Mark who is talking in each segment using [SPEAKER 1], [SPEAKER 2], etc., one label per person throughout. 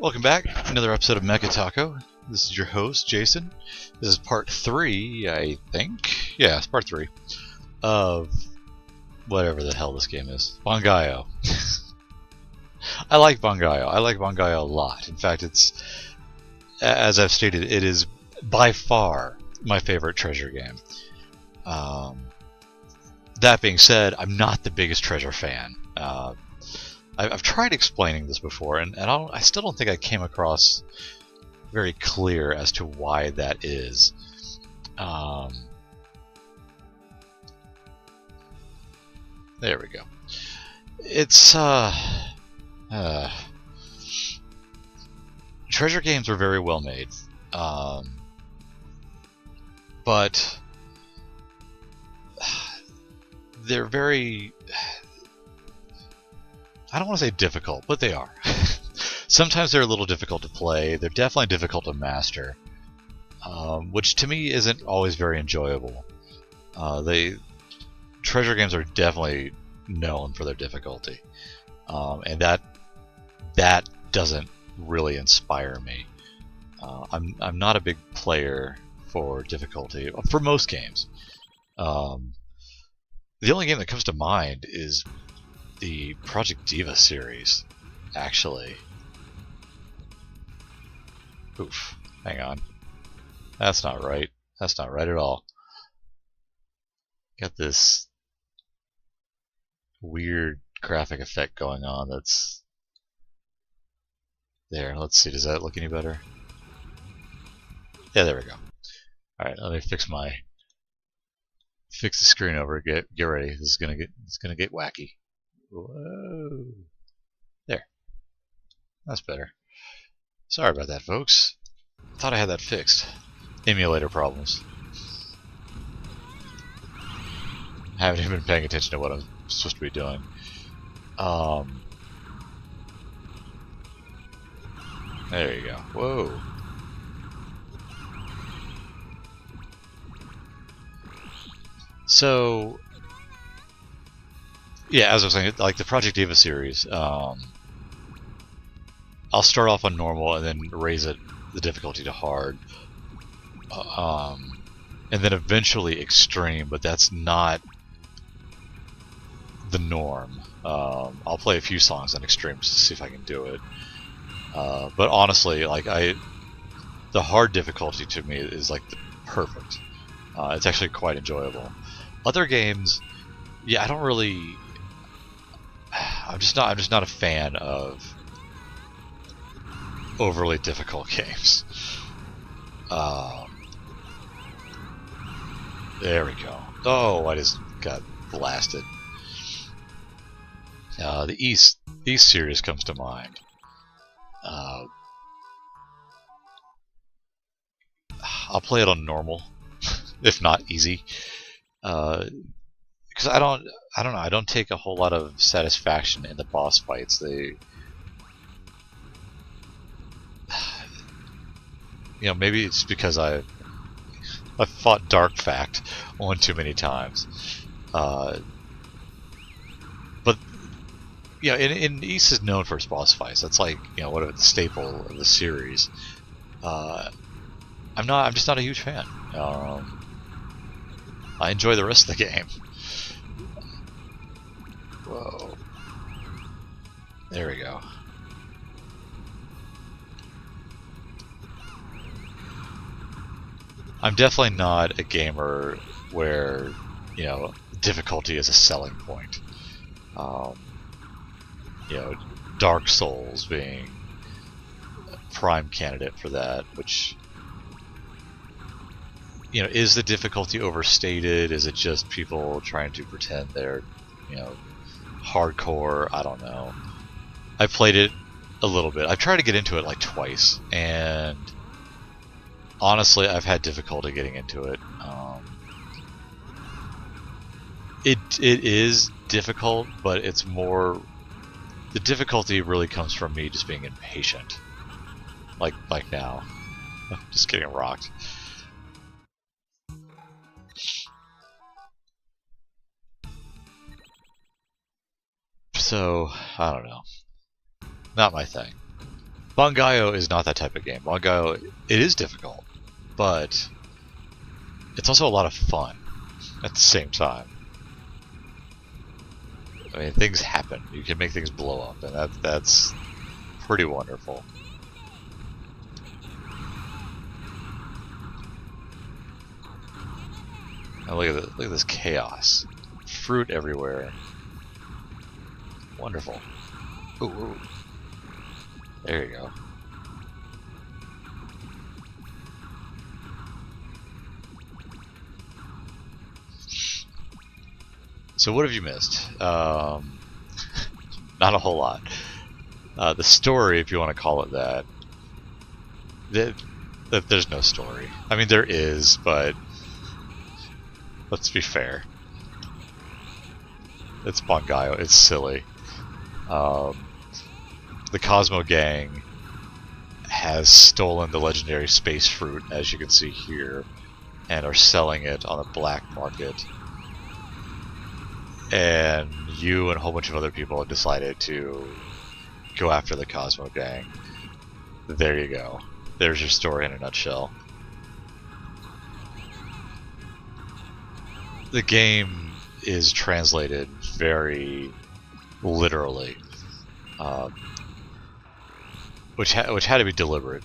[SPEAKER 1] Welcome back. Another episode of Mecha Taco. This is your host, Jason. This is part 3, I think. Yeah, it's part 3 of whatever the hell this game is. Bangai-O. I like Bangai-O. I like Bangai-O a lot. In fact, it's, as I've stated, it is by far my favorite treasure game. That being said, I'm not the biggest treasure fan. I've tried explaining this before, and I still don't think I came across very clear as to why that is. There we go. It's treasure games are very well made, but they're very, I don't want to say difficult, but they are. Sometimes they're a little difficult to play. They're definitely difficult to master, which to me isn't always very enjoyable. Treasure games are definitely known for their difficulty, and that doesn't really inspire me. I'm not a big player for difficulty for most games. The only game that comes to mind is the Project Diva series, actually. Oof, hang on. That's not right. That's not right at all. Got this weird graphic effect going on that's... There, let's see, does that look any better? Yeah, there we go. Alright, let me fix the screen over. Get ready. It's gonna get wacky. Whoa. There. That's better. Sorry about that, folks. Thought I had that fixed. Emulator problems. Haven't even been paying attention to what I'm supposed to be doing. There you go. Whoa. So, yeah, as I was saying, like the Project Diva series, I'll start off on normal and then raise the difficulty to hard, and then eventually extreme, but that's not the norm. I'll play a few songs on extreme just to see if I can do it. But honestly, like the hard difficulty to me is like the perfect. It's actually quite enjoyable. Other games, yeah, I don't really. I'm just not a fan of overly difficult games. There we go. Oh, I just got blasted. The East series comes to mind. I'll play it on normal, if not easy, because I don't know. I don't take a whole lot of satisfaction in the boss fights. Maybe it's because I've fought Dark Fact one too many times. But in East is known for its boss fights. That's like whatever the staple of the series. I'm just not a huge fan. I enjoy the rest of the game. Whoa. There we go. I'm definitely not a gamer where, difficulty is a selling point. Dark Souls being a prime candidate for that, which, is the difficulty overstated? Is it just people trying to pretend they're, hardcore? I don't know. I played it a little bit. I've tried to get into it like twice, and honestly, I've had difficulty getting into it. It is difficult, but it's more... The difficulty really comes from me just being impatient. Like now. Just getting rocked. So, I don't know. Not my thing. Bangai-O is not that type of game. Bangai-O, it is difficult, but it's also a lot of fun at the same time. I mean, things happen. You can make things blow up, and that's pretty wonderful. Now look at this chaos. Fruit everywhere. Wonderful. Ooh, ooh. There you go. So what have you missed? Not a whole lot. The story, if you want to call it that, there's no story. I mean, there is, but let's be fair. It's Bangai-O. It's silly. The Cosmo Gang has stolen the legendary space fruit, as you can see here, and are selling it on the black market. And you and a whole bunch of other people have decided to go after the Cosmo Gang. There you go. There's your story in a nutshell. The game is translated very literally, which had to be deliberate.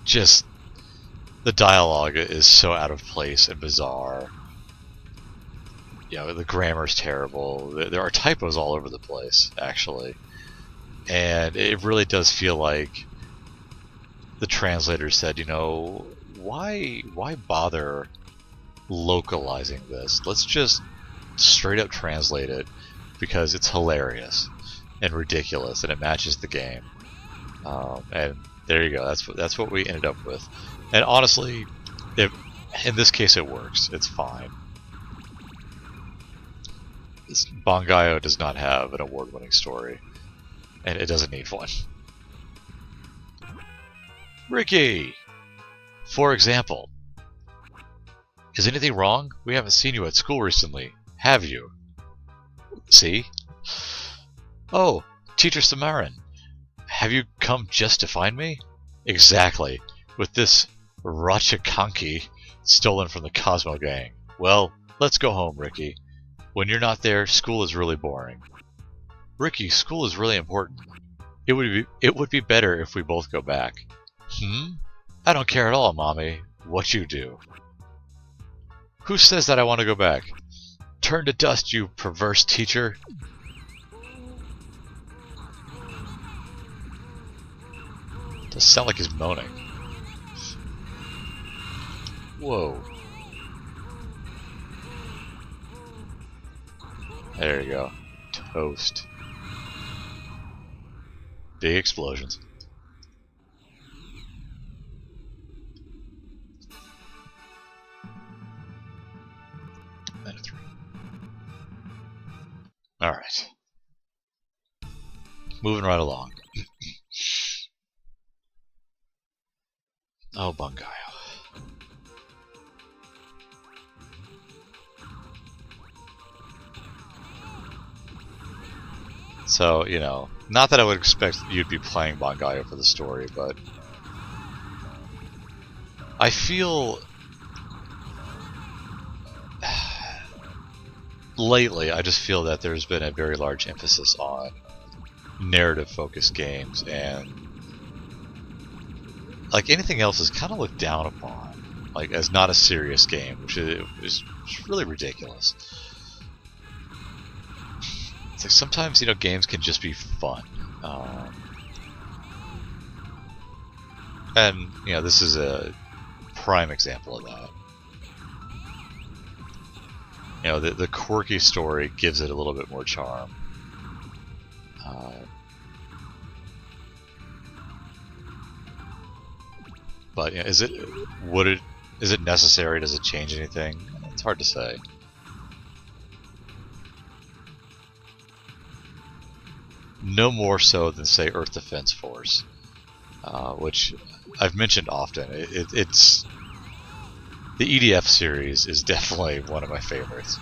[SPEAKER 1] Just the dialogue is so out of place and bizarre. You know, the grammar's terrible. There are typos all over the place, actually, and it really does feel like the translator said, you know, why bother localizing this? Let's just straight up translate it because it's hilarious and ridiculous and it matches the game. And there you go. That's what we ended up with. And honestly, in this case it works. It's fine. Bangai-O does not have an award-winning story, and it doesn't need one. Ricky! For example, is anything wrong? We haven't seen you at school recently, have you? See? Oh, Teacher Samarin, have you come just to find me? Exactly, with this Rachakanki stolen from the Cosmo Gang. Well, let's go home, Ricky. When you're not there, school is really boring. Ricky, school is really important. It would be better if we both go back. I don't care at all, Mommy, what you do. Who says that I want to go back? Turn to dust, you perverse teacher. Does sound like he's moaning. Whoa. There you go. Toast. Big explosions. Minute 3. Alright. Moving right along. Oh, Bangai-O. So, you know, not that I would expect you'd be playing Bangai-O for the story, but I feel lately, I just feel that there's been a very large emphasis on narrative-focused games, and like anything else is kind of looked down upon, like as not a serious game, which is really ridiculous. It's like sometimes, you know, games can just be fun, and you know, this is a prime example of that. You know, the quirky story gives it a little bit more charm. But you know, is it necessary? Does it change anything? It's hard to say. No more so than, say, Earth Defense Force, which I've mentioned often. It's the EDF series is definitely one of my favorites.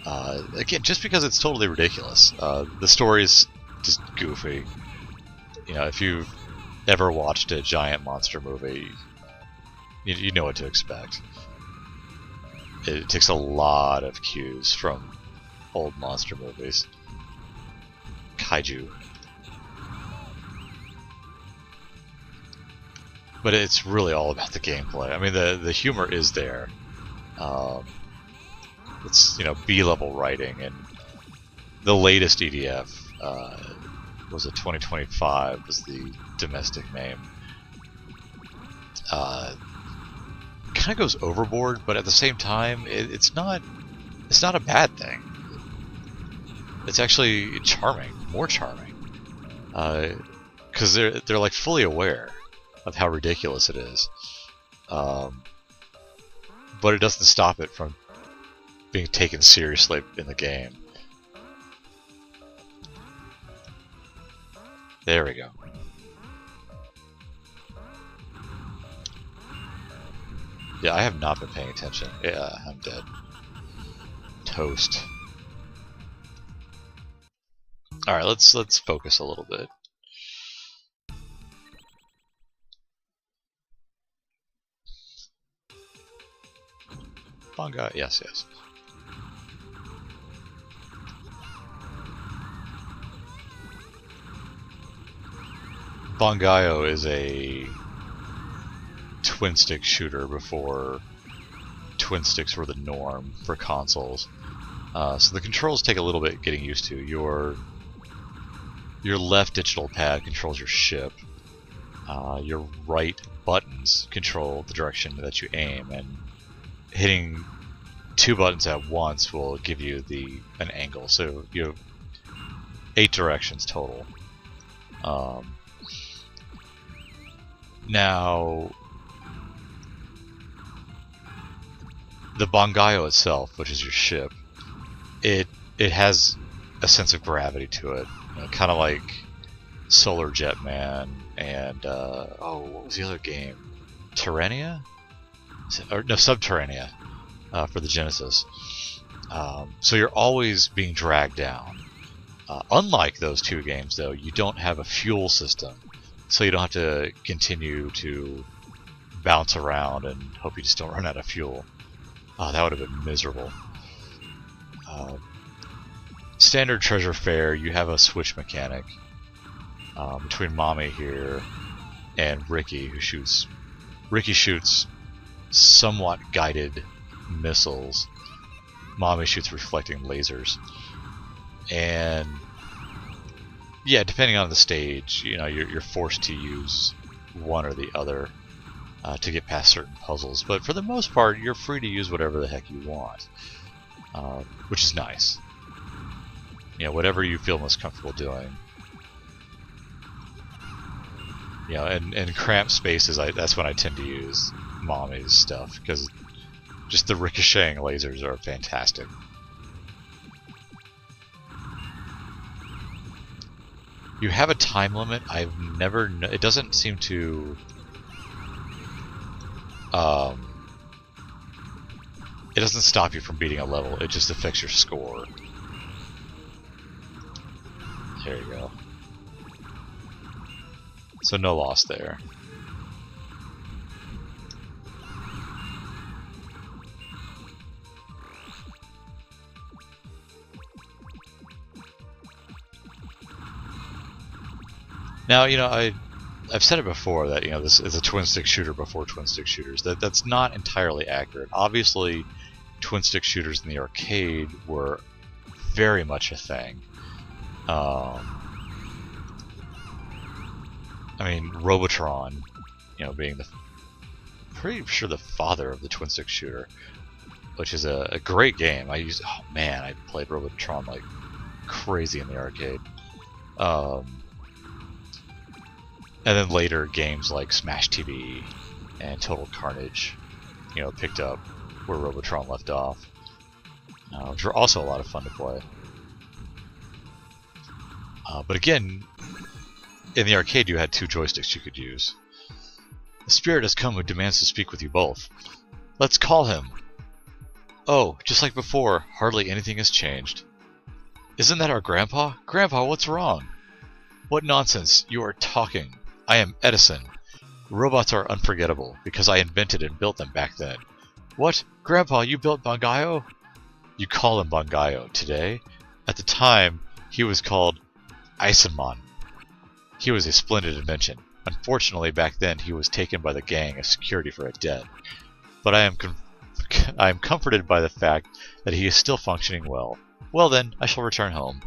[SPEAKER 1] Again, just because it's totally ridiculous. The story is just goofy. You know, if you've ever watched a giant monster movie, you know what to expect. It takes a lot of cues from old monster movies. Kaiju. But it's really all about the gameplay. I mean, the humor is there. It's, you know, B-level writing, and the latest EDF was a 2025 was the domestic name. Kind of goes overboard, but at the same time, it's not a bad thing. It's actually charming, more charming, because they're like fully aware of how ridiculous it is, but it doesn't stop it from being taken seriously in the game. There we go. Yeah, I have not been paying attention. Yeah, I'm dead. Toast. Alright, let's focus a little bit. Bangai, yes. Bangai-O is a twin-stick shooter before twin sticks were the norm for consoles. So the controls take a little bit getting used to. Your left digital pad controls your ship. Your right buttons control the direction that you aim, and hitting two buttons at once will give you an angle. So you have 8 directions total. Now, the Bangai-O itself, which is your ship, it has a sense of gravity to it, you know, kind of like Solar Jetman and what was the other game? Terrania? Or no, Subterranea for the Genesis. So you're always being dragged down. Unlike those two games, though, you don't have a fuel system, so you don't have to continue to bounce around and hope you just don't run out of fuel. Oh, that would have been miserable. Standard treasure fare, you have a switch mechanic between Mommy here and Ricky, who shoots. Ricky shoots somewhat guided missiles. Mommy shoots reflecting lasers. And yeah, depending on the stage, you know, you're forced to use one or the other to get past certain puzzles. But for the most part, you're free to use whatever the heck you want, which is nice. You know, whatever you feel most comfortable doing. You know, and cramped spaces, that's when I tend to use Mommy's stuff, because just the ricocheting lasers are fantastic. You have a time limit. I've never. It doesn't seem to. It doesn't stop you from beating a level. It just affects your score. There you go. So no loss there. Now, you know, I've said it before that, you know, this is a twin-stick shooter before twin-stick shooters. That's not entirely accurate. Obviously, twin-stick shooters in the arcade were very much a thing. I mean, Robotron, you know, being pretty sure the father of the twin-stick shooter, which is a great game. I played Robotron like crazy in the arcade. And then later games like Smash TV and Total Carnage, you know, picked up where Robotron left off, which were also a lot of fun to play. But again, in the arcade you had 2 joysticks you could use. The spirit has come who demands to speak with you both. Let's call him. Oh, just like before, hardly anything has changed. Isn't that our grandpa? Grandpa, what's wrong? What nonsense! You are talking. I am Edison. Robots are unforgettable, because I invented and built them back then. What? Grandpa, you built Bangai-O? You call him Bangai-O today? At the time, he was called Eisenman. He was a splendid invention. Unfortunately, back then, he was taken by the gang as security for a debt. But I am comforted by the fact that he is still functioning well. Well then, I shall return home.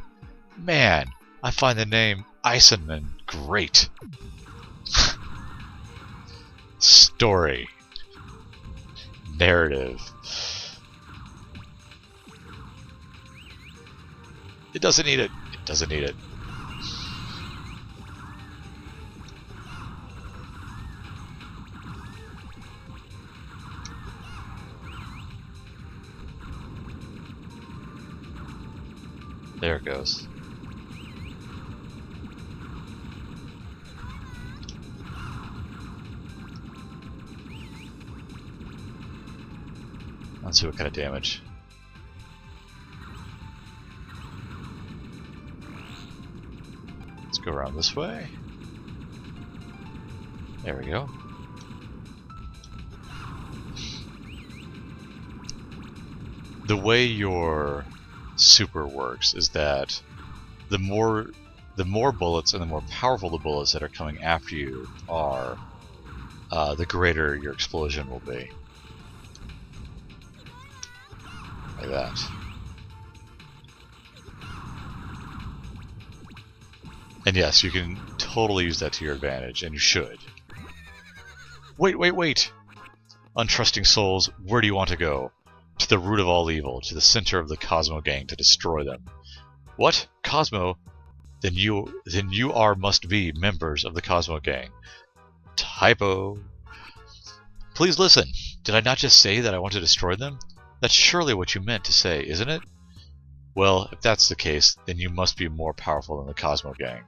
[SPEAKER 1] Man, I find the name Eisenman great. Story. Narrative. It doesn't need it. It doesn't need it. There it goes. Let's see what kind of damage. Let's go around this way. There we go. The way your super works is that the more bullets and the more powerful the bullets that are coming after you are, the greater your explosion will be. Like that. And yes, you can totally use that to your advantage, and you should. Wait, wait, wait! Untrusting souls, where do you want to go? To the root of all evil, to the center of the Cosmo Gang, to destroy them. What? Cosmo? Then you must be members of the Cosmo Gang. Typo. Please listen. Did I not just say that I want to destroy them? That's surely what you meant to say, isn't it? Well, if that's the case, then you must be more powerful than the Cosmo Gang.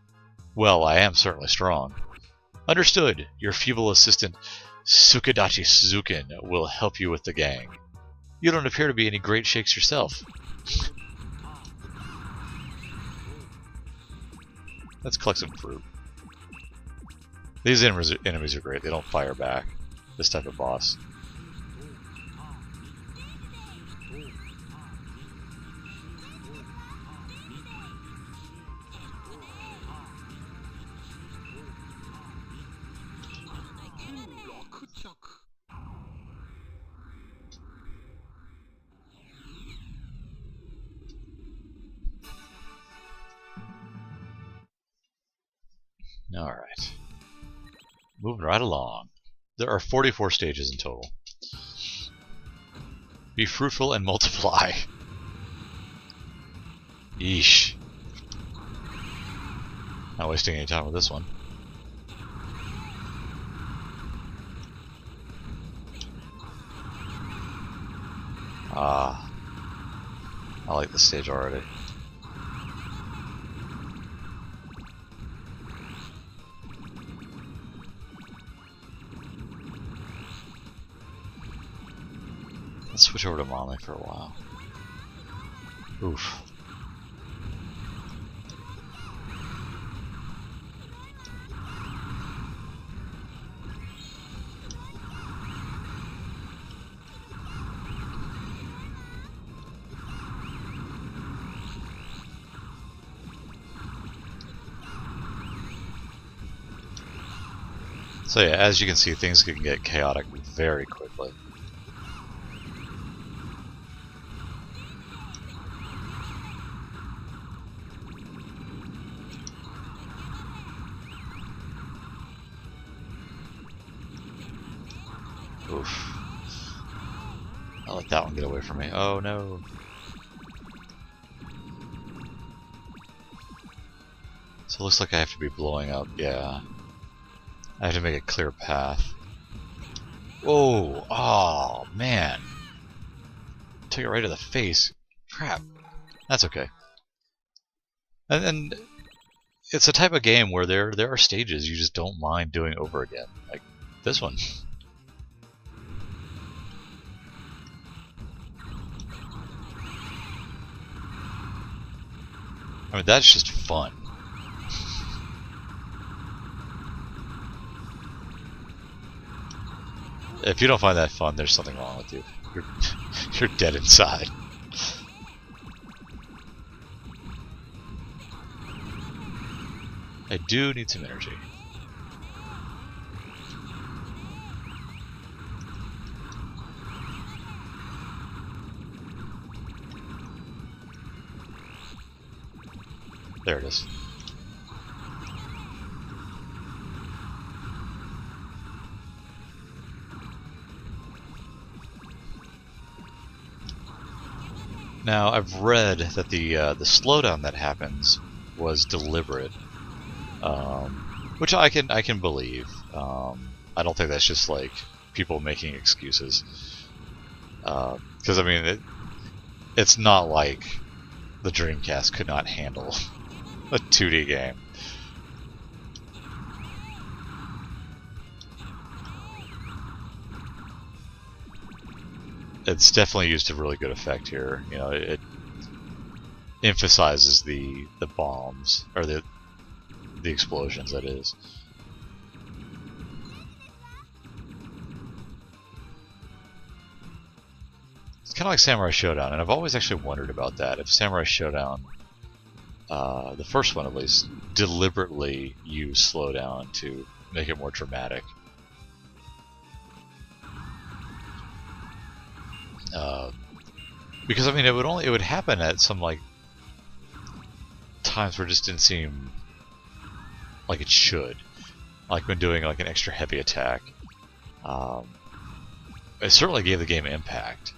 [SPEAKER 1] Well, I am certainly strong. Understood. Your feeble assistant, Sukadachi Suzukin, will help you with the gang. You don't appear to be any great shakes yourself. Let's collect some fruit. These enemies are great. They don't fire back. This type of boss. Alright. Moving right along. There are 44 stages in total. Be fruitful and multiply. Yeesh. Not wasting any time with this one. Ah. I like this stage already. Let's switch over to Mommy for a while. Oof. So yeah, as you can see, things can get chaotic very quickly. Oof. I'll let that one get away from me. Oh no. So it looks like I have to be blowing up, yeah. I have to make a clear path. Whoa! Oh, man. Took it right to the face. Crap. That's okay. And it's a type of game where there are stages you just don't mind doing over again. Like this one. I mean, that's just fun. If you don't find that fun, there's something wrong with you. You're dead inside. I do need some energy. There it is. Now, I've read that the slowdown that happens was deliberate, which I can believe. I don't think that's just like people making excuses, because I mean it's not like the Dreamcast could not handle a 2D game. It's definitely used to really good effect here. You know, it emphasizes the bombs or the explosions. That is. It's kind of like Samurai Showdown, and I've always actually wondered about that. If Samurai Showdown, the first one at least, deliberately used slowdown to make it more dramatic. Because I mean, it would happen at some like times where it just didn't seem like it should, like when doing like an extra heavy attack. It certainly gave the game impact,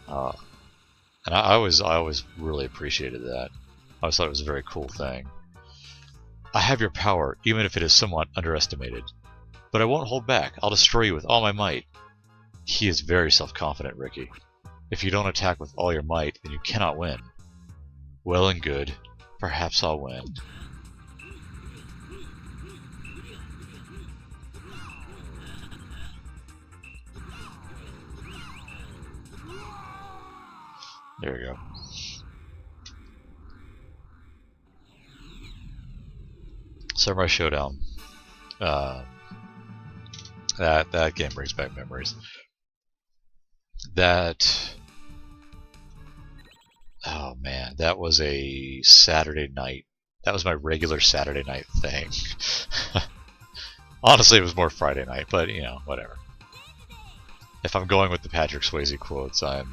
[SPEAKER 1] and I always really appreciated that. I always thought it was a very cool thing. I have your power, even if it is somewhat underestimated, but I won't hold back. I'll destroy you with all my might. He is very self-confident, Ricky. If you don't attack with all your might, then you cannot win. Well and good. Perhaps I'll win. There we go. Samurai Showdown. That game brings back memories. Oh man, that was a Saturday night. That was my regular Saturday night thing. Honestly, it was more Friday night, but you know, whatever. If I'm going with the Patrick Swayze quotes, I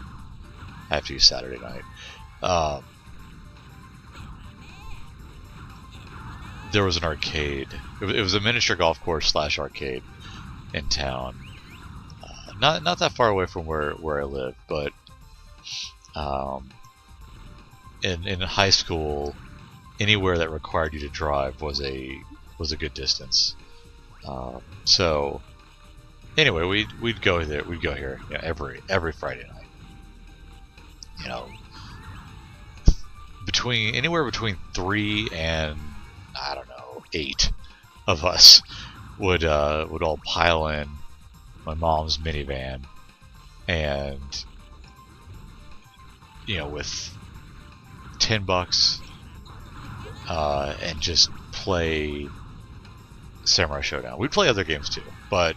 [SPEAKER 1] have to use Saturday night. There was an arcade. It was a miniature golf course / arcade in town. Not that far away from where I live, but in high school, anywhere that required you to drive was a good distance. So anyway, we'd go there. We'd go here, you know, every Friday night. You know, anywhere between 3 and I don't know 8 of us would all pile in my mom's minivan, and you know, with $10 and just play Samurai Showdown. We'd play other games too, but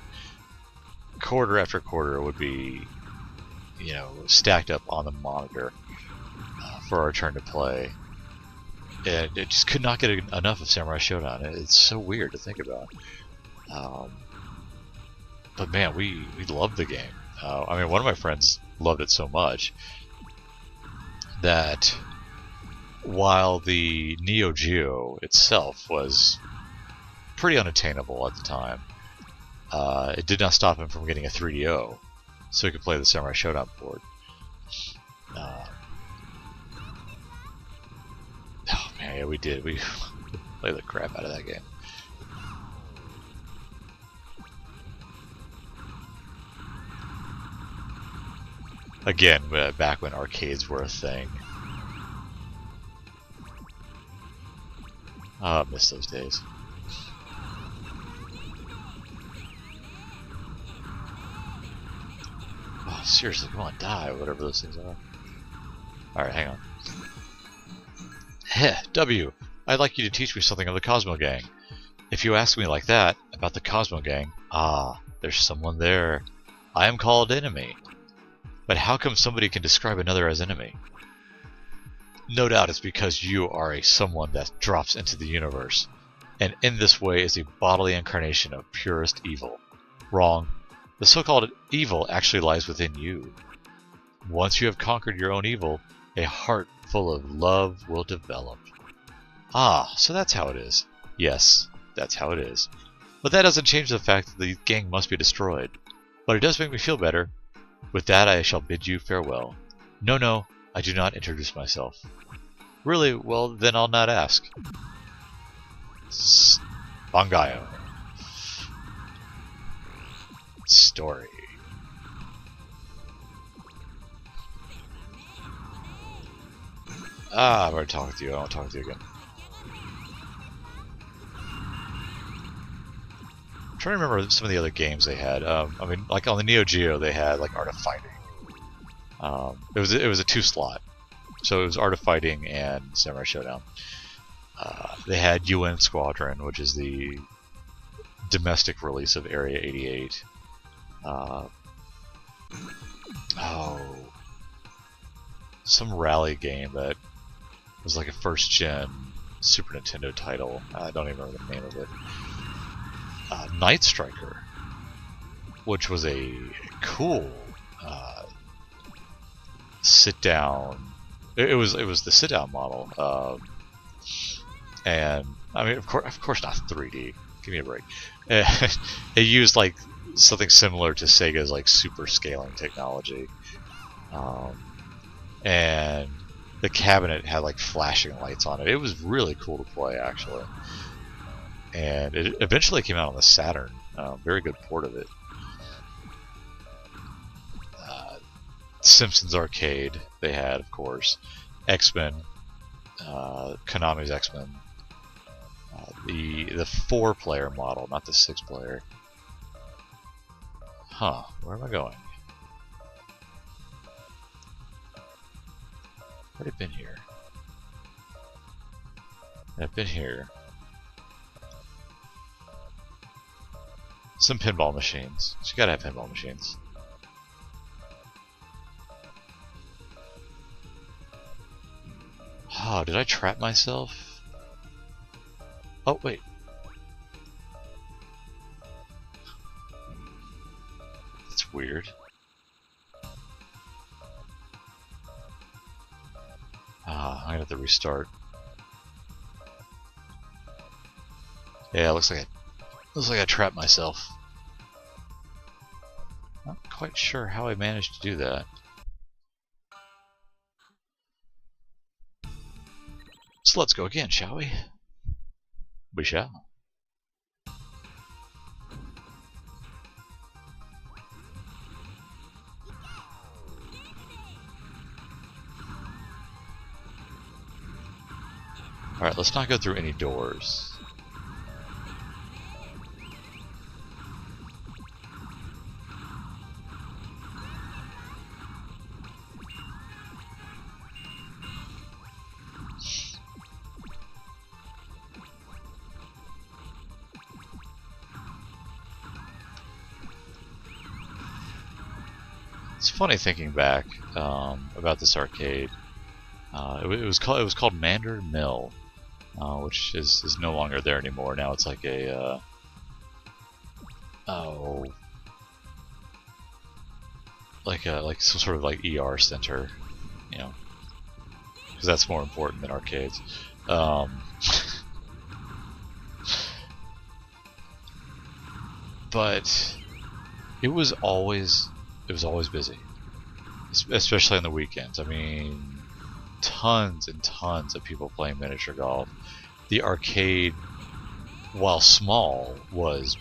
[SPEAKER 1] quarter after quarter would be, you know, stacked up on the monitor for our turn to play, and it just could not get enough of Samurai Showdown. It's so weird to think about. But man, we loved the game. I mean, one of my friends loved it so much that while the Neo Geo itself was pretty unattainable at the time, it did not stop him from getting a 3DO, so he could play the Samurai Showdown board. Oh man, yeah, we did. We played the crap out of that game. Again, back when arcades were a thing. Oh, I miss those days. Oh, seriously, come on, die, whatever those things are. Alright, hang on. Heh, W, I'd like you to teach me something of the Cosmo Gang. If you ask me like that, about the Cosmo Gang, there's someone there. I am called enemy. But how come somebody can describe another as enemy? No doubt it's because you are a someone that drops into the universe, and in this way is a bodily incarnation of purest evil. Wrong. The so-called evil actually lies within you. Once you have conquered your own evil, a heart full of love will develop. Ah, so that's how it is. Yes, that's how it is. But that doesn't change the fact that the gang must be destroyed. But it does make me feel better. With that I shall bid you farewell. No, I do not introduce myself. Really? Well, then I'll not ask. Bangai-O. Story. I've already talked with you. I won't talk with you again. I'm trying to remember some of the other games they had. I mean, like on the Neo Geo, they had like Art of Fighting. It was a 2-slot, so it was Art of Fighting and Samurai Showdown. They had UN Squadron, which is the domestic release of Area 88. Some rally game that was like a first-gen Super Nintendo title. I don't even remember the name of it. Night Striker, which was a cool sit-down. It was the sit-down model, and I mean, of course, not 3D. Give me a break. It used like something similar to Sega's like super scaling technology, and the cabinet had like flashing lights on it. It was really cool to play, actually. And it eventually came out on the Saturn. Very good port of it. Simpsons Arcade they had, of course. X-Men, Konami's X-Men. The 4-player model, not the 6-player. Huh? Where am I going? I've already been here. I've been here. Some pinball machines. So you gotta have pinball machines. Oh, did I trap myself? Oh, wait. That's weird. I'm gonna have to restart. Yeah, looks like I trapped myself. Not quite sure how I managed to do that. So let's go again, shall we? We shall. Alright, let's not go through any doors. It's funny thinking back about this arcade. It was called Mandarin Mill, which is no longer there anymore. Now it's like a like some sort of like ER center, you know, because that's more important than arcades. But it was always busy, especially on the weekends. I mean, tons and tons of people playing miniature golf. The arcade, while small, was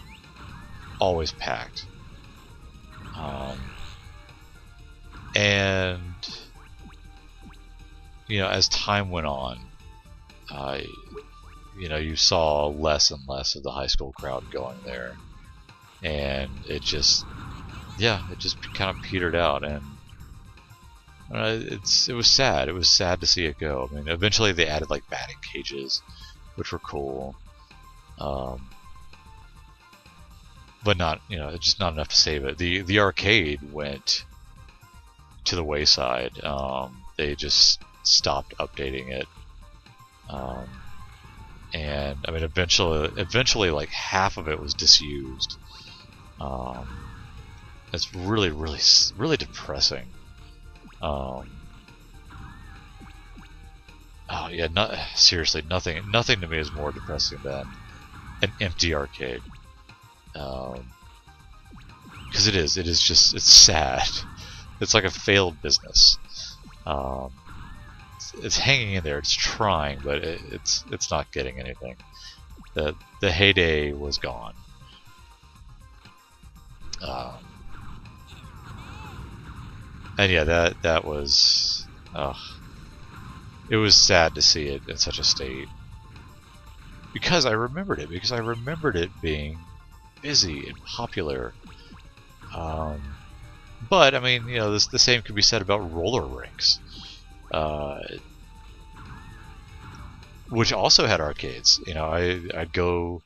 [SPEAKER 1] always packed. And you know, as time went on, you know, you saw less and less of the high school crowd going there, and it just kind of petered out, and it was sad. It was sad to see it go. I mean, eventually they added like batting cages, which were cool. but not, just not enough to save it. The arcade went to the wayside. They just stopped updating it, and I mean, eventually, like half of it was disused. It's really, really, really depressing. Oh yeah, seriously, nothing to me is more depressing than an empty arcade. Because it is just, it's sad. It's like a failed business. It's hanging in there, it's trying, but it's not getting anything. The heyday was gone. And yeah, that was, it was sad to see it in such a state. Because I remembered it being busy and popular. But I mean, the same could be said about roller rinks, which also had arcades. I'd go.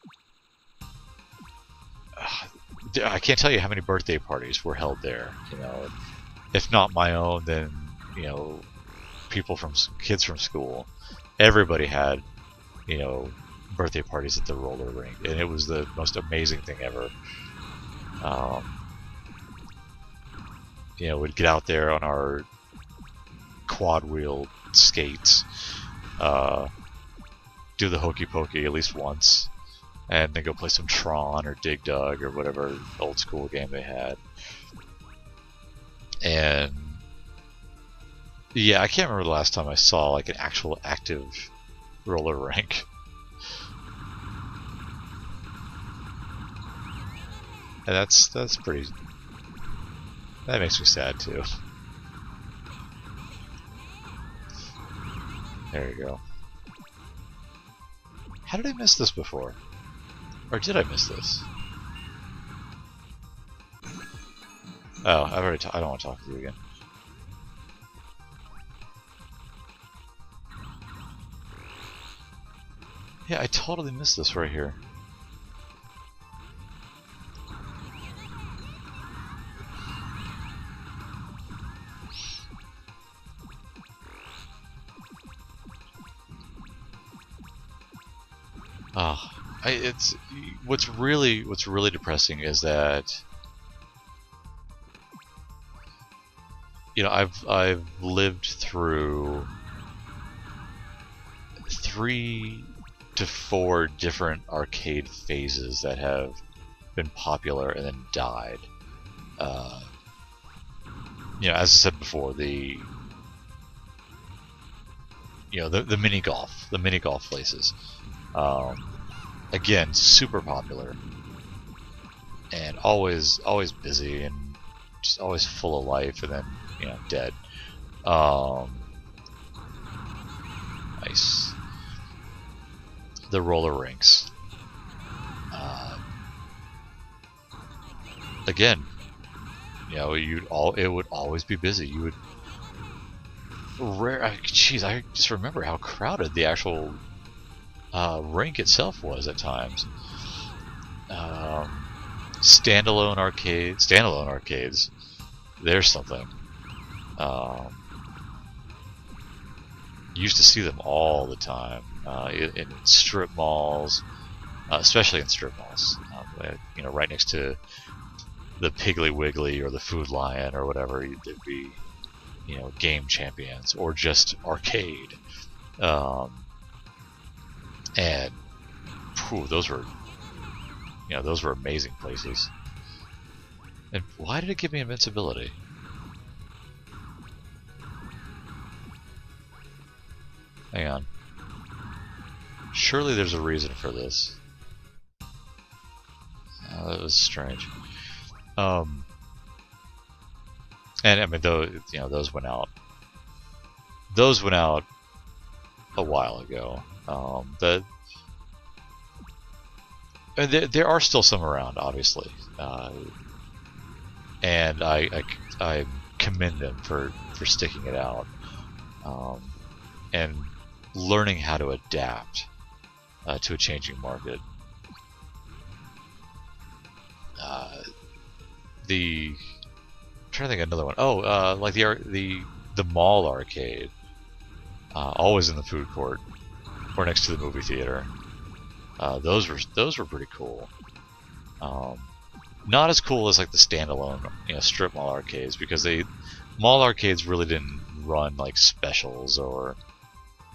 [SPEAKER 1] I can't tell you how many birthday parties were held there. If not my own, then kids from school. Everybody had birthday parties at the roller rink, and it was the most amazing thing ever. We'd get out there on our quad wheel skates, do the hokey pokey at least once, and then go play some Tron or Dig Dug or whatever old school game they had. And yeah, I can't remember the last time I saw like an actual active roller rink. And that's pretty. That makes me sad too. There you go. How did I miss this before? Or did I miss this? Oh, I've already. I don't want to talk to you again. Yeah, I totally missed this right here. It's what's really depressing is that I've lived through 3 to 4 different arcade phases that have been popular and then died. As I said before, the mini golf places. Again, super popular, and always busy, and just always full of life, and then dead. Nice. The roller rinks. Again, it would always be busy. You would Jeez, I just remember how crowded the actual rink itself was at times. Standalone arcades. There's something. You used to see them all the time in strip malls, especially in strip malls. Right next to the Piggly Wiggly or the Food Lion or whatever, there'd be Game Champions or just arcade. And those were amazing places. And why did it give me invincibility? Hang on. Surely there's a reason for this. That was strange. And I mean, those went out. Those went out a while ago. There are still some around, obviously, and I commend them for sticking it out, and learning how to adapt to a changing market. I'm trying to think of another one. Oh, like the mall arcade, always in the food court or next to the movie theater. Those were pretty cool. Not as cool as like the standalone, strip mall arcades, because mall arcades really didn't run like specials or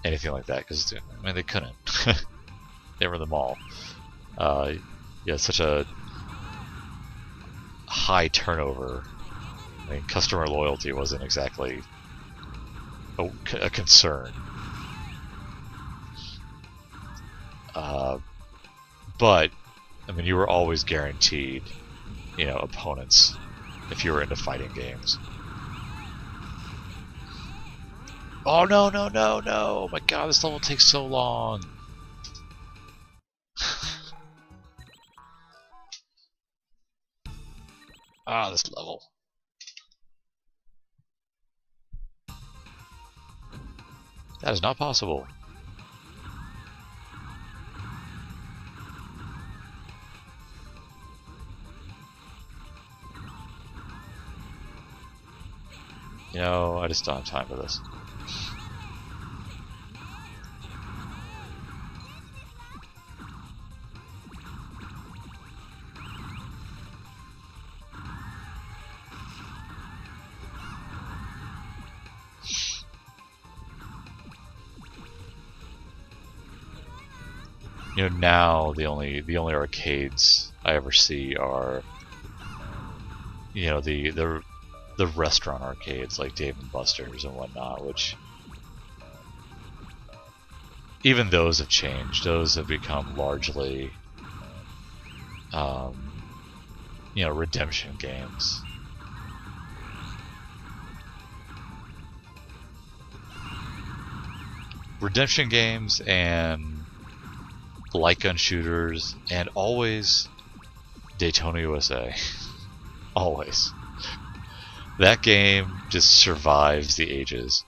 [SPEAKER 1] anything like that, because I mean they couldn't. They were in the mall. Yeah, such a high turnover. I mean, customer loyalty wasn't exactly a concern. But I mean, you were always guaranteed, opponents if you were into fighting games. Oh no, no, no, no! Oh my god, this level takes so long. Ah, this level. That is not possible. I just don't have time for this. Now the only arcades I ever see are, the restaurant arcades like Dave and Buster's and whatnot, which even those have changed. Those have become largely, redemption games. Redemption games and light gun shooters, and always Daytona USA. Always. That game just survives the ages.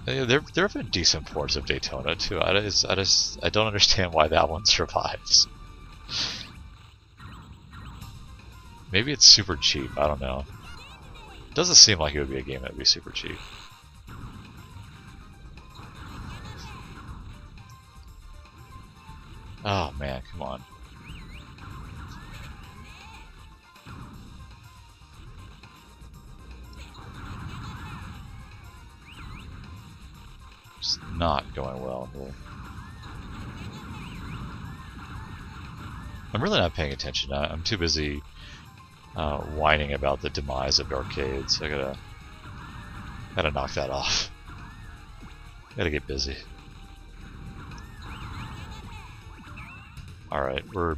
[SPEAKER 1] There have been decent ports of Daytona too. I don't understand why that one survives. Maybe it's super cheap. I don't know. It doesn't seem like it would be a game that would be super cheap. Oh man, come on. It's not going well here. I'm really not paying attention. I'm too busy whining about the demise of arcades. I gotta knock that off. Gotta get busy. Alright, we're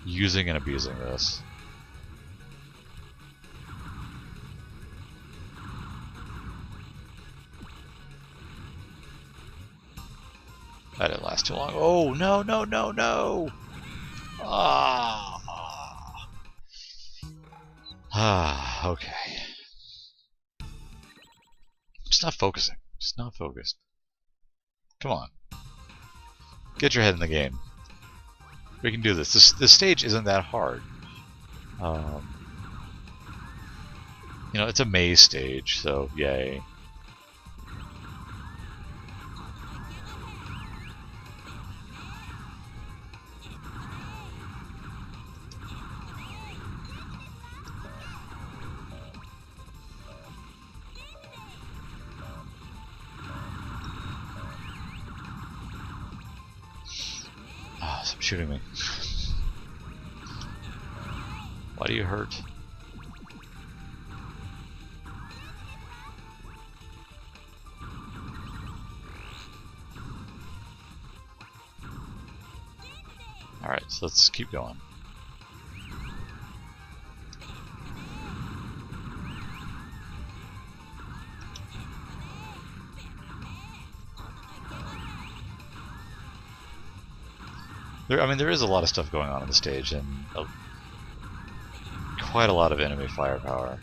[SPEAKER 1] using and abusing this. That didn't last too long. Oh, no, no, no, no! Okay. Just not focusing. Just not focused. Come on. Get your head in the game. We can do this. This stage isn't that hard. It's a maze stage, so yay. Stop shooting me. Why do you hurt? Alright, so let's keep going. There is a lot of stuff going on the stage, and quite a lot of enemy firepower.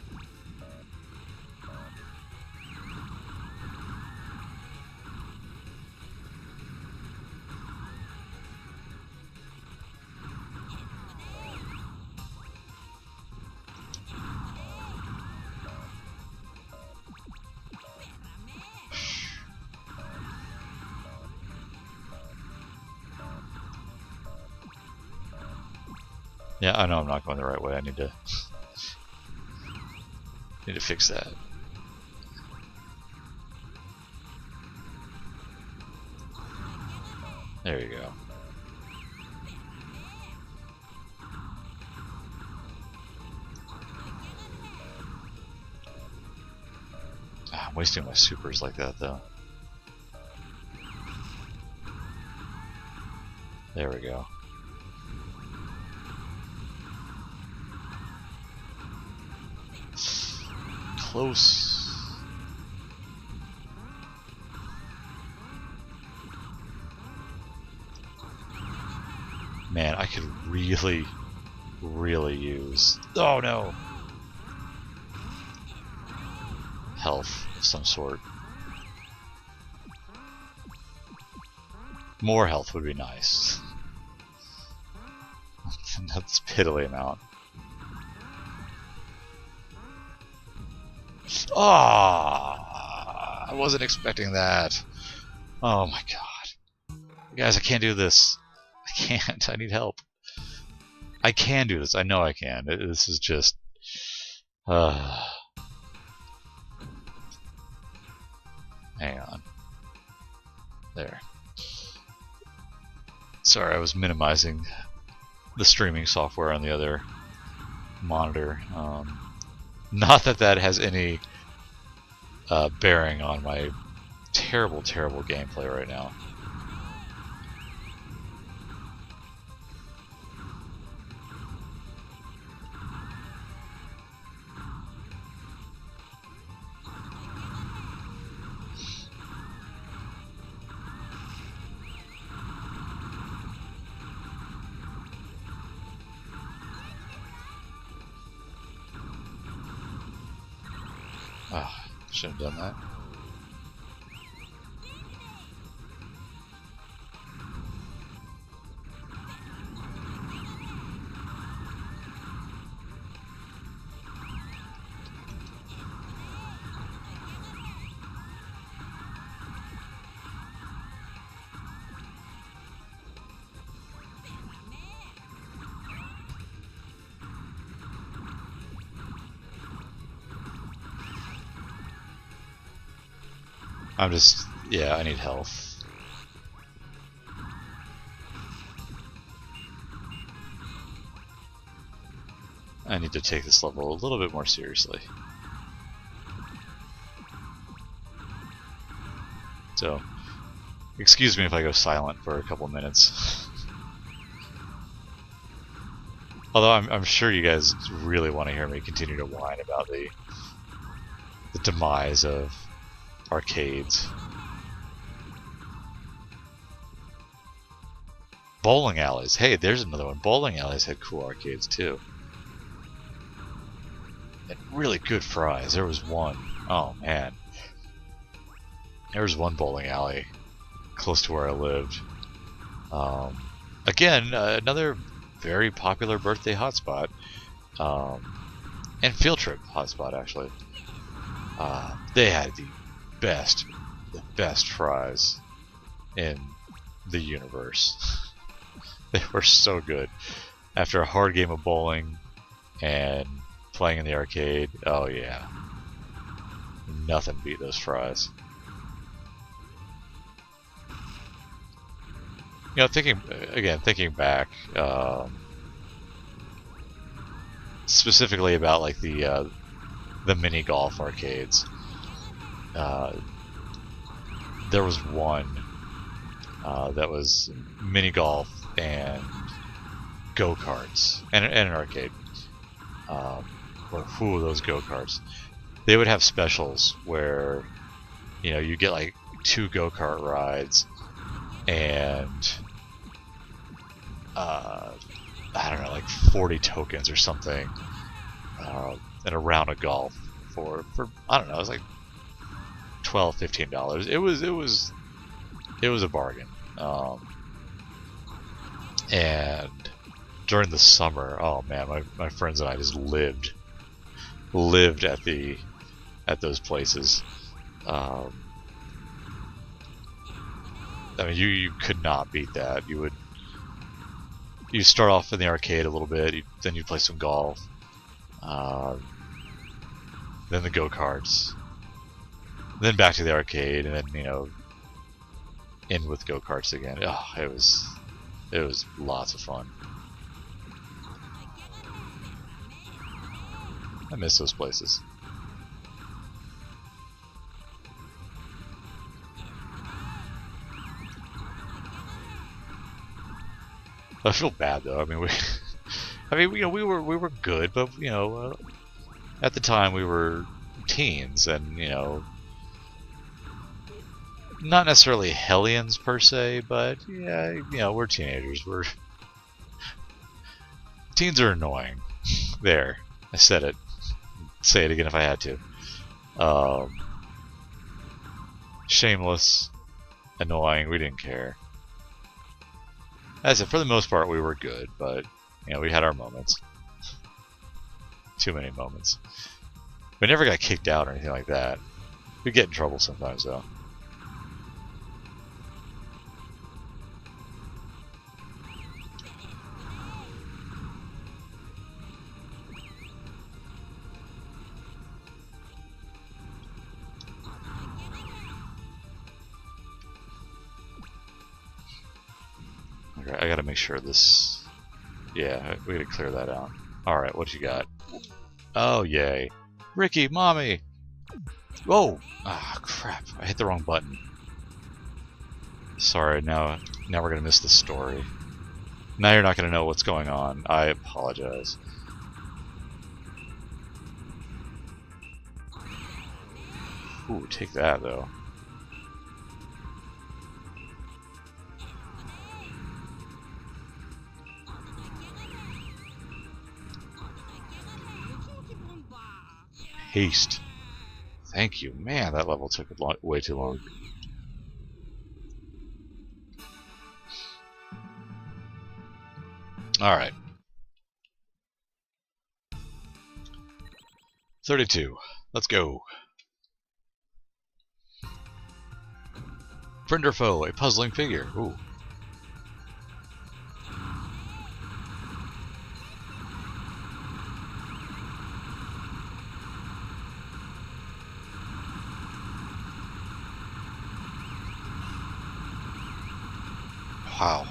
[SPEAKER 1] Yeah, I know I'm not going the right way. I need to fix that. There you go. I'm wasting my supers like that, though. There we go. Close. Man, I could really, really use... Oh no! Health of some sort. More health would be nice. That's piddly amount. Ah! I wasn't expecting that. Oh my god. Guys, I can't do this. I can't. I need help. I can do this. I know I can. This is just... Hang on. There. Sorry, I was minimizing the streaming software on the other monitor. Not that that has any bearing on my terrible, terrible gameplay right now. Ah, shouldn't have done that. I'm just... yeah, I need health. I need to take this level a little bit more seriously. So, excuse me if I go silent for a couple minutes. Although I'm sure you guys really want to hear me continue to whine about the demise of arcades. Bowling alleys. Hey, there's another one. Bowling alleys had cool arcades too. And really good fries. There was one. Oh man. There was one bowling alley close to where I lived. Again, another very popular birthday hotspot. And field trip hotspot, actually. They had the best fries in the universe. They were so good. After a hard game of bowling and playing in the arcade, oh yeah. Nothing beat those fries. You know, thinking back, specifically about like the mini golf arcades. There was one that was mini golf and go-karts and an arcade. Whew, those go-karts. They would have specials where, you know, you get like 2 go-kart rides and I don't know, like 40 tokens or something, and a round of golf for I don't know, it was like $12-15. It was a bargain. And during the summer, oh man, my friends and I just lived at those places. I mean, you could not beat that. You would you start off in the arcade a little bit, then you play some golf, then the go-karts, then back to the arcade, and then, you know, end with go-karts again. Oh, it was lots of fun. I miss those places. I feel bad though. I mean, you know, we were good, but you know, at the time we were teens, and you know, not necessarily hellions per se, but yeah, you know, we're teenagers. Teens are annoying. There, I said it. Say it again if I had to. Shameless, annoying. We didn't care. As I said, for the most part, we were good, but you know, we had our moments. Too many moments. We never got kicked out or anything like that. We get in trouble sometimes, though. Okay, I gotta make sure this... Yeah, we gotta clear that out. Alright, what you got? Oh, yay. Ricky, mommy! Whoa! Ah, crap. I hit the wrong button. Sorry, now we're gonna miss the story. Now you're not gonna know what's going on. I apologize. Ooh, take that, though. Haste. Thank you. Man, that level took way too long. Alright. 32. Let's go. Friend or foe, a puzzling figure. Ooh. Wow.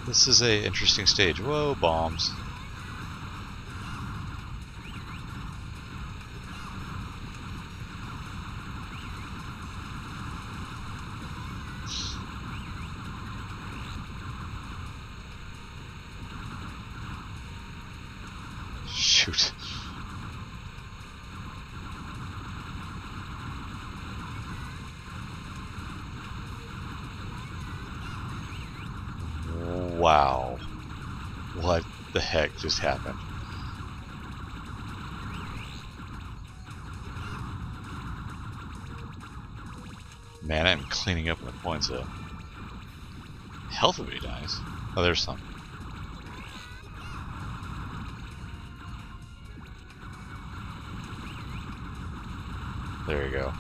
[SPEAKER 1] This is a interesting stage. Whoa, bombs. Shoot. Wow. What the heck just happened? Man, I'm cleaning up in the points though. Health would be nice. Oh, there's some. There you go.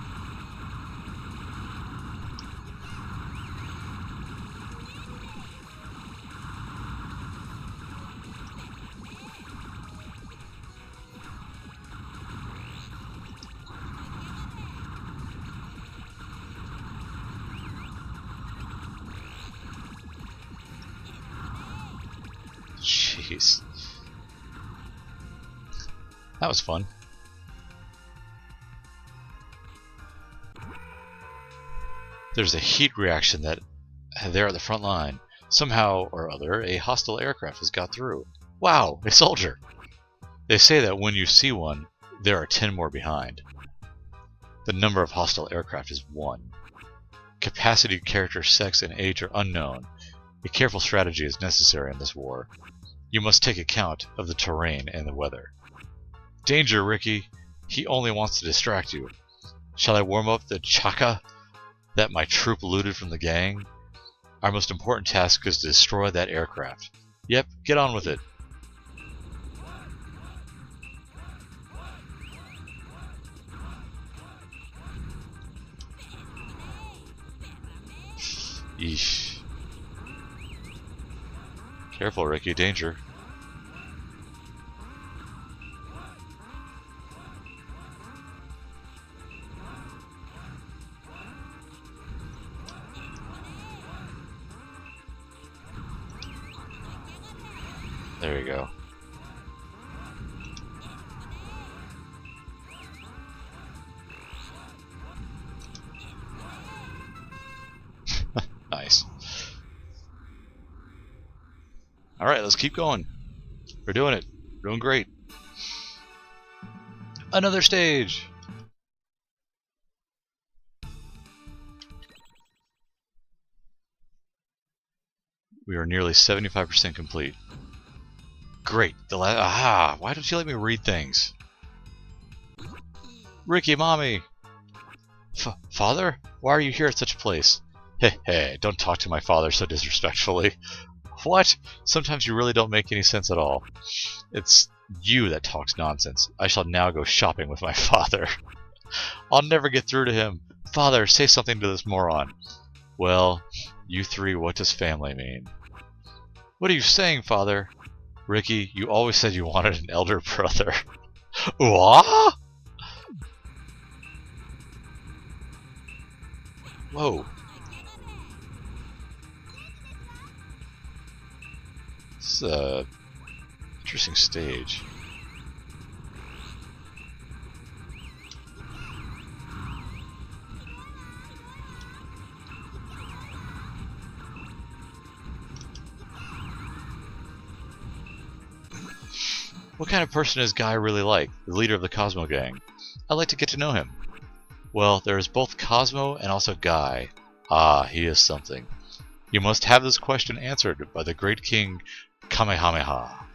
[SPEAKER 1] Jeez. That was fun. There's a heat reaction that there at the front line. Somehow or other, a hostile aircraft has got through. Wow, a soldier! They say that when you see one, there are 10 more behind. The number of hostile aircraft is 1. Capacity, character, sex, and age are unknown. A careful strategy is necessary in this war. You must take account of the terrain and the weather. Danger, Ricky! He only wants to distract you. Shall I warm up the chaka that my troop looted from the gang? Our most important task is to destroy that aircraft. Yep, get on with it. Eesh. Careful, Ricky. Danger. There you go. Nice. Alright, let's keep going. We're doing it. We're doing great. Another stage! We are nearly 75% complete. Great. The last. Aha! Why don't you let me read things? Ricky, mommy! Father? Why are you here at such a place? Hey, don't talk to my father so disrespectfully. What? Sometimes you really don't make any sense at all. It's you that talks nonsense. I shall now go shopping with my father. I'll never get through to him. Father, say something to this moron. Well, you three, what does family mean? What are you saying, Father? Ricky, you always said you wanted an elder brother. What? Whoa. This is a interesting stage. What kind of person is Guy really like, the leader of the Cosmo Gang? I'd like to get to know him. Well, there is both Cosmo and also Guy. Ah, he is something. You must have this question answered by the great king Kamehameha.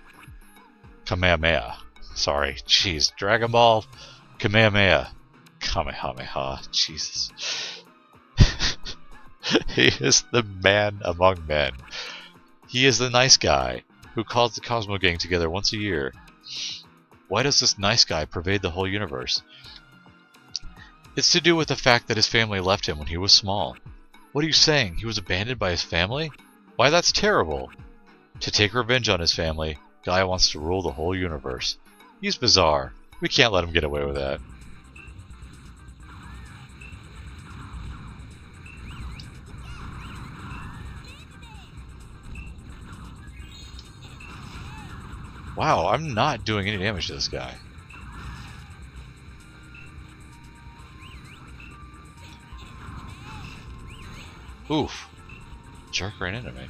[SPEAKER 1] Kamehameha. Sorry, jeez. Dragon Ball. Kamehameha. Kamehameha. Jesus. He is the man among men. He is the nice guy who calls the Cosmo Gang together once a year. Why does this nice guy pervade the whole universe? It's to do with the fact that his family left him when he was small. What are you saying? He was abandoned by his family? Why, that's terrible. To take revenge on his family, Guy wants to rule the whole universe. He's bizarre. We can't let him get away with that. Wow, I'm not doing any damage to this guy. Oof. Jerk ran into me.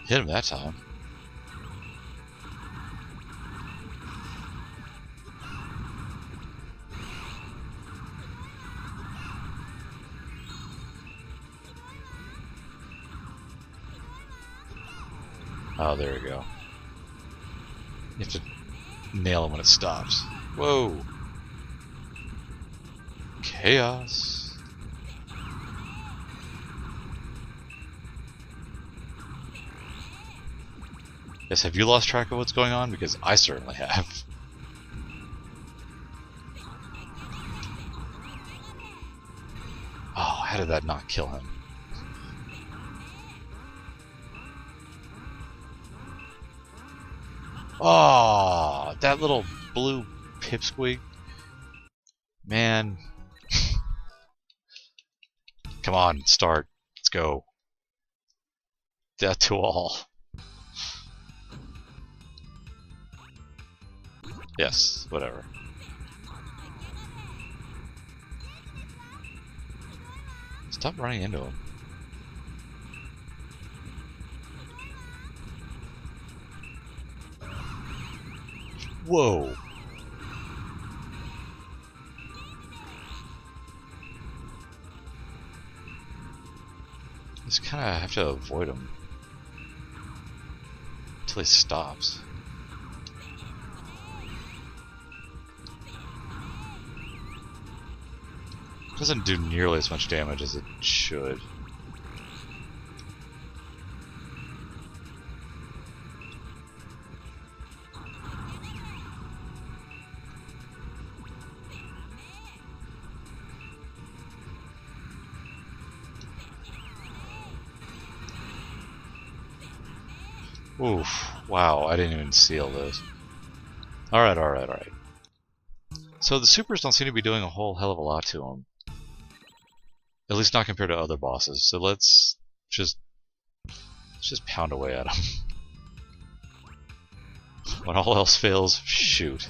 [SPEAKER 1] Hit him that time. Oh, there we go. You have to nail him when it stops. Whoa! Chaos! Yes, have you lost track of what's going on? Because I certainly have. Oh, how did that not kill him? Oh, that little blue pipsqueak. Man. Come on, start. Let's go. Death to all. Yes, whatever. Stop running into him. Whoa! Just kind of have to avoid him until he stops. Doesn't do nearly as much damage as it should. Oof. Wow, I didn't even seal those. Alright, alright, alright. So the supers don't seem to be doing a whole hell of a lot to them. At least not compared to other bosses. So let's just pound away at them. When all else fails, shoot.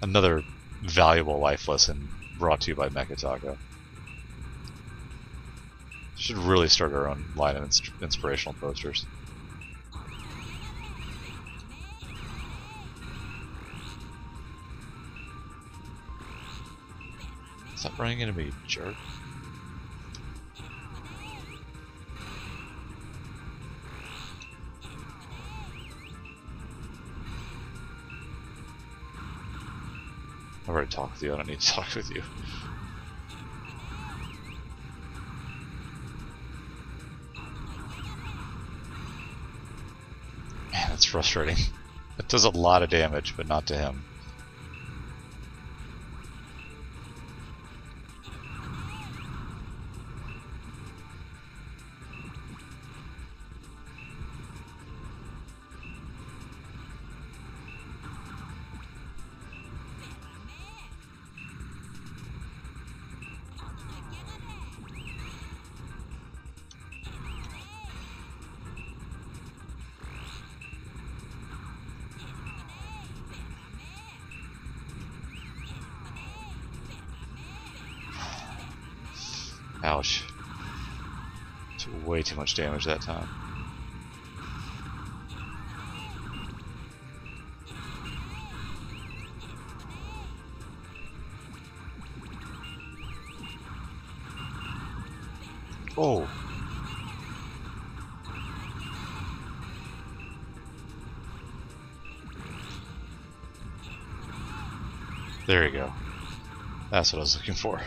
[SPEAKER 1] Another valuable life lesson brought to you by Mecha-Taco. Should really start our own line of inspirational posters. Stop running into me, jerk. I've already talked with you, I don't need to talk with you. Man, that's frustrating. It does a lot of damage, but not to him. Ouch. Took way too much damage that time. Oh! There you go. That's what I was looking for.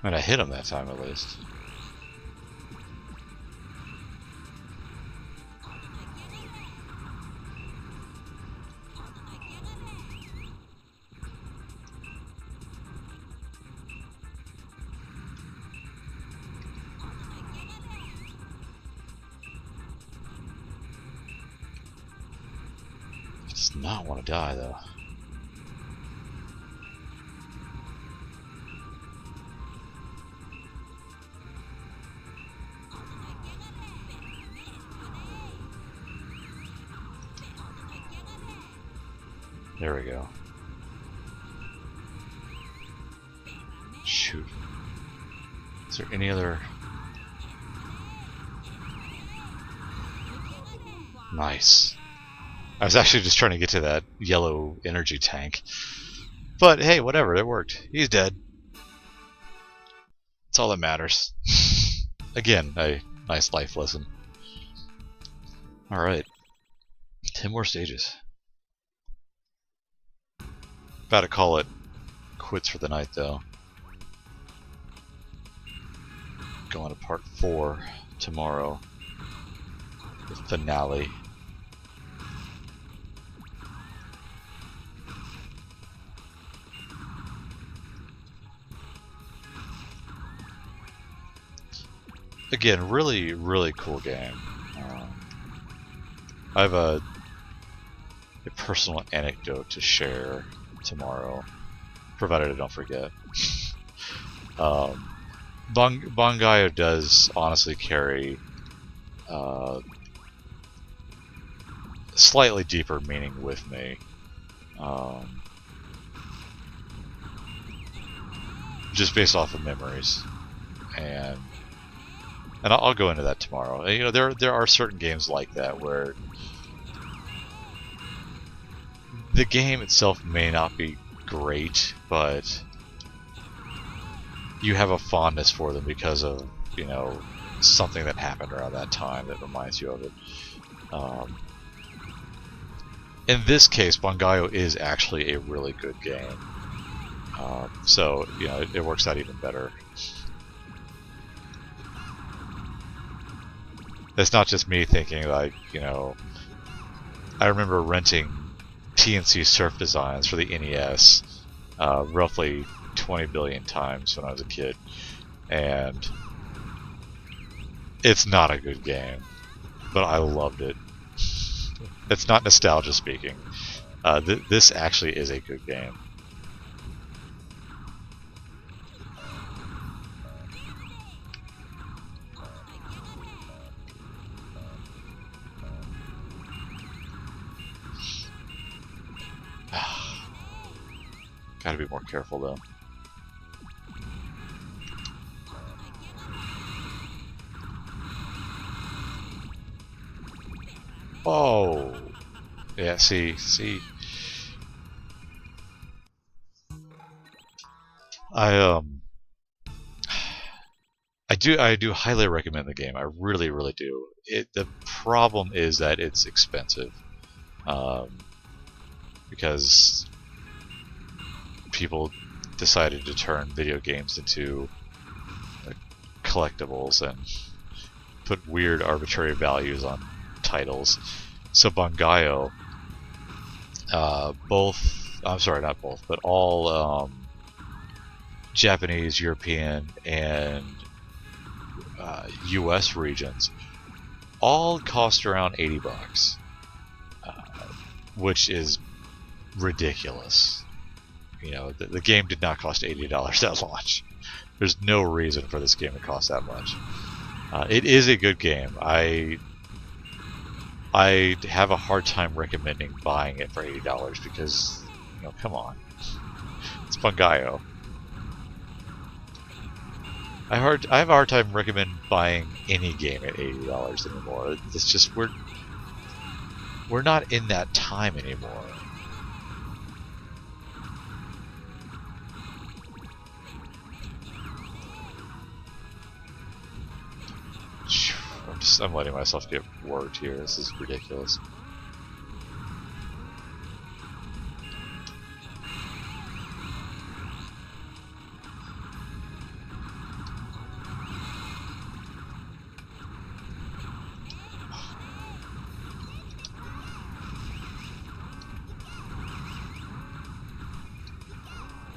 [SPEAKER 1] And I hit him that time at least. He does not want to die though. There we go. Shoot. Is there any other... Nice. I was actually just trying to get to that yellow energy tank. But hey, whatever, it worked. He's dead. That's all that matters. Again, a nice life lesson. Alright. 10 more stages. About to call it quits for the night though. Going to part 4 tomorrow. The finale. Again, really, really cool game. I have a personal anecdote to share tomorrow, provided I don't forget. Bangai-O does honestly carry slightly deeper meaning with me. Just based off of memories, and I'll go into that tomorrow. And, you know, there are certain games like that where the game itself may not be great, but you have a fondness for them because of, you know, something that happened around that time that reminds you of it. Um, in this case, Bangai-O is actually a really good game. So, you know, it works out even better. It's not just me thinking, like, you know, I remember renting TNC Surf Designs for the NES roughly 20 billion times when I was a kid, and it's not a good game, but I loved it. It's not nostalgia speaking. This actually is a good game. Gotta be more careful though. Oh, yeah. See. I do highly recommend the game. I really, really do. The problem is that it's expensive, because people decided to turn video games into collectibles and put weird arbitrary values on titles. So Bangai-O, I'm sorry, not both, but all Japanese, European, and US regions all cost around $80, which is ridiculous. You know, the game did not cost $80 at launch. There's no reason for this game to cost that much. It is a good game. I have a hard time recommending buying it for $80 because, you know, come on, it's Bangai-O. I have a hard time recommending buying any game at $80 anymore. It's just we're not in that time anymore. I'm letting myself get worked here. This is ridiculous.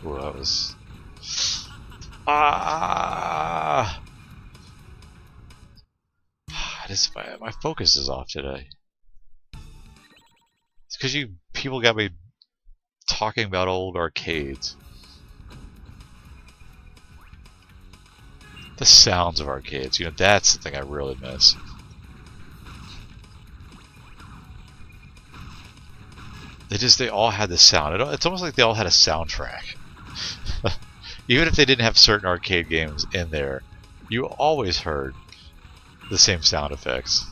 [SPEAKER 1] Ooh, that was... My focus is off today. It's because people got me talking about old arcades. The sounds of arcades, you know, that's the thing I really miss. They all had the sound. It's almost like they all had a soundtrack. Even if they didn't have certain arcade games in there, you always heard the same sound effects.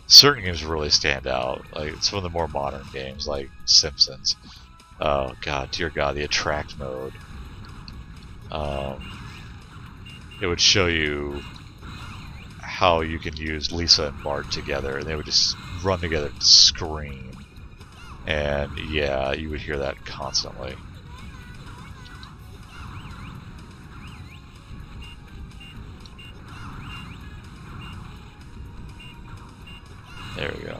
[SPEAKER 1] Certain games really stand out, like some of the more modern games, like Simpsons. Oh god, dear god, the attract mode. It would show you how you can use Lisa and Bart together, and they would just run together and scream. And yeah, you would hear that constantly. There we go.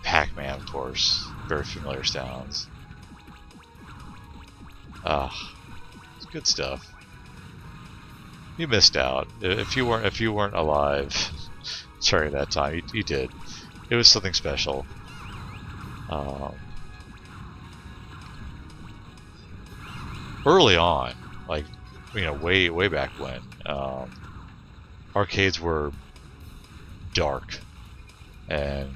[SPEAKER 1] Pac-Man, of course. Very familiar sounds. It's good stuff. You missed out. If you weren't alive during that time, you did. It was something special. Early on, like, you know, way back when, arcades were dark, and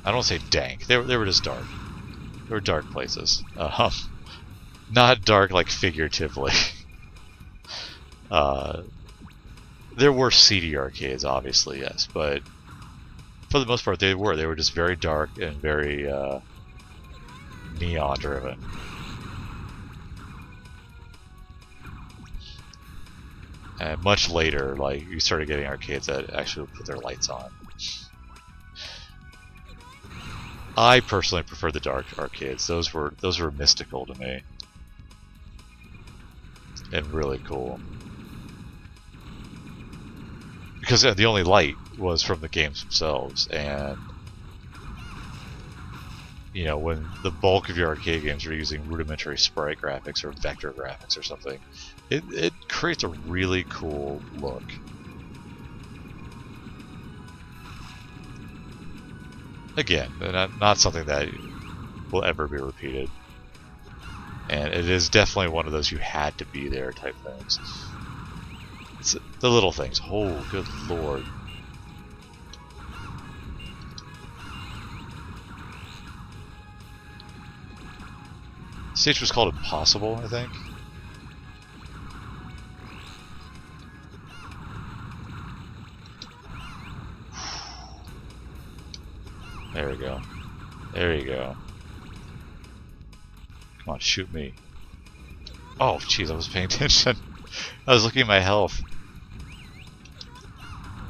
[SPEAKER 1] I don't want to say dank. They were just dark. They were dark places. Not dark like figuratively. There were seedy arcades, obviously, yes, but for the most part, they were just very dark and very neon driven. And much later, like, you started getting arcades that actually put their lights on. I personally prefer the dark arcades. Those were mystical to me. And really cool. Because the only light was from the games themselves, and you know, when the bulk of your arcade games are using rudimentary sprite graphics or vector graphics or something, it creates a really cool look. Again, not something that will ever be repeated. And it is definitely one of those you had to be there type things. It's the little things. Oh, good lord. The stage was called Impossible, I think. There we go. There you go. Come on, shoot me. Oh, jeez, I was paying attention. I was looking at my health.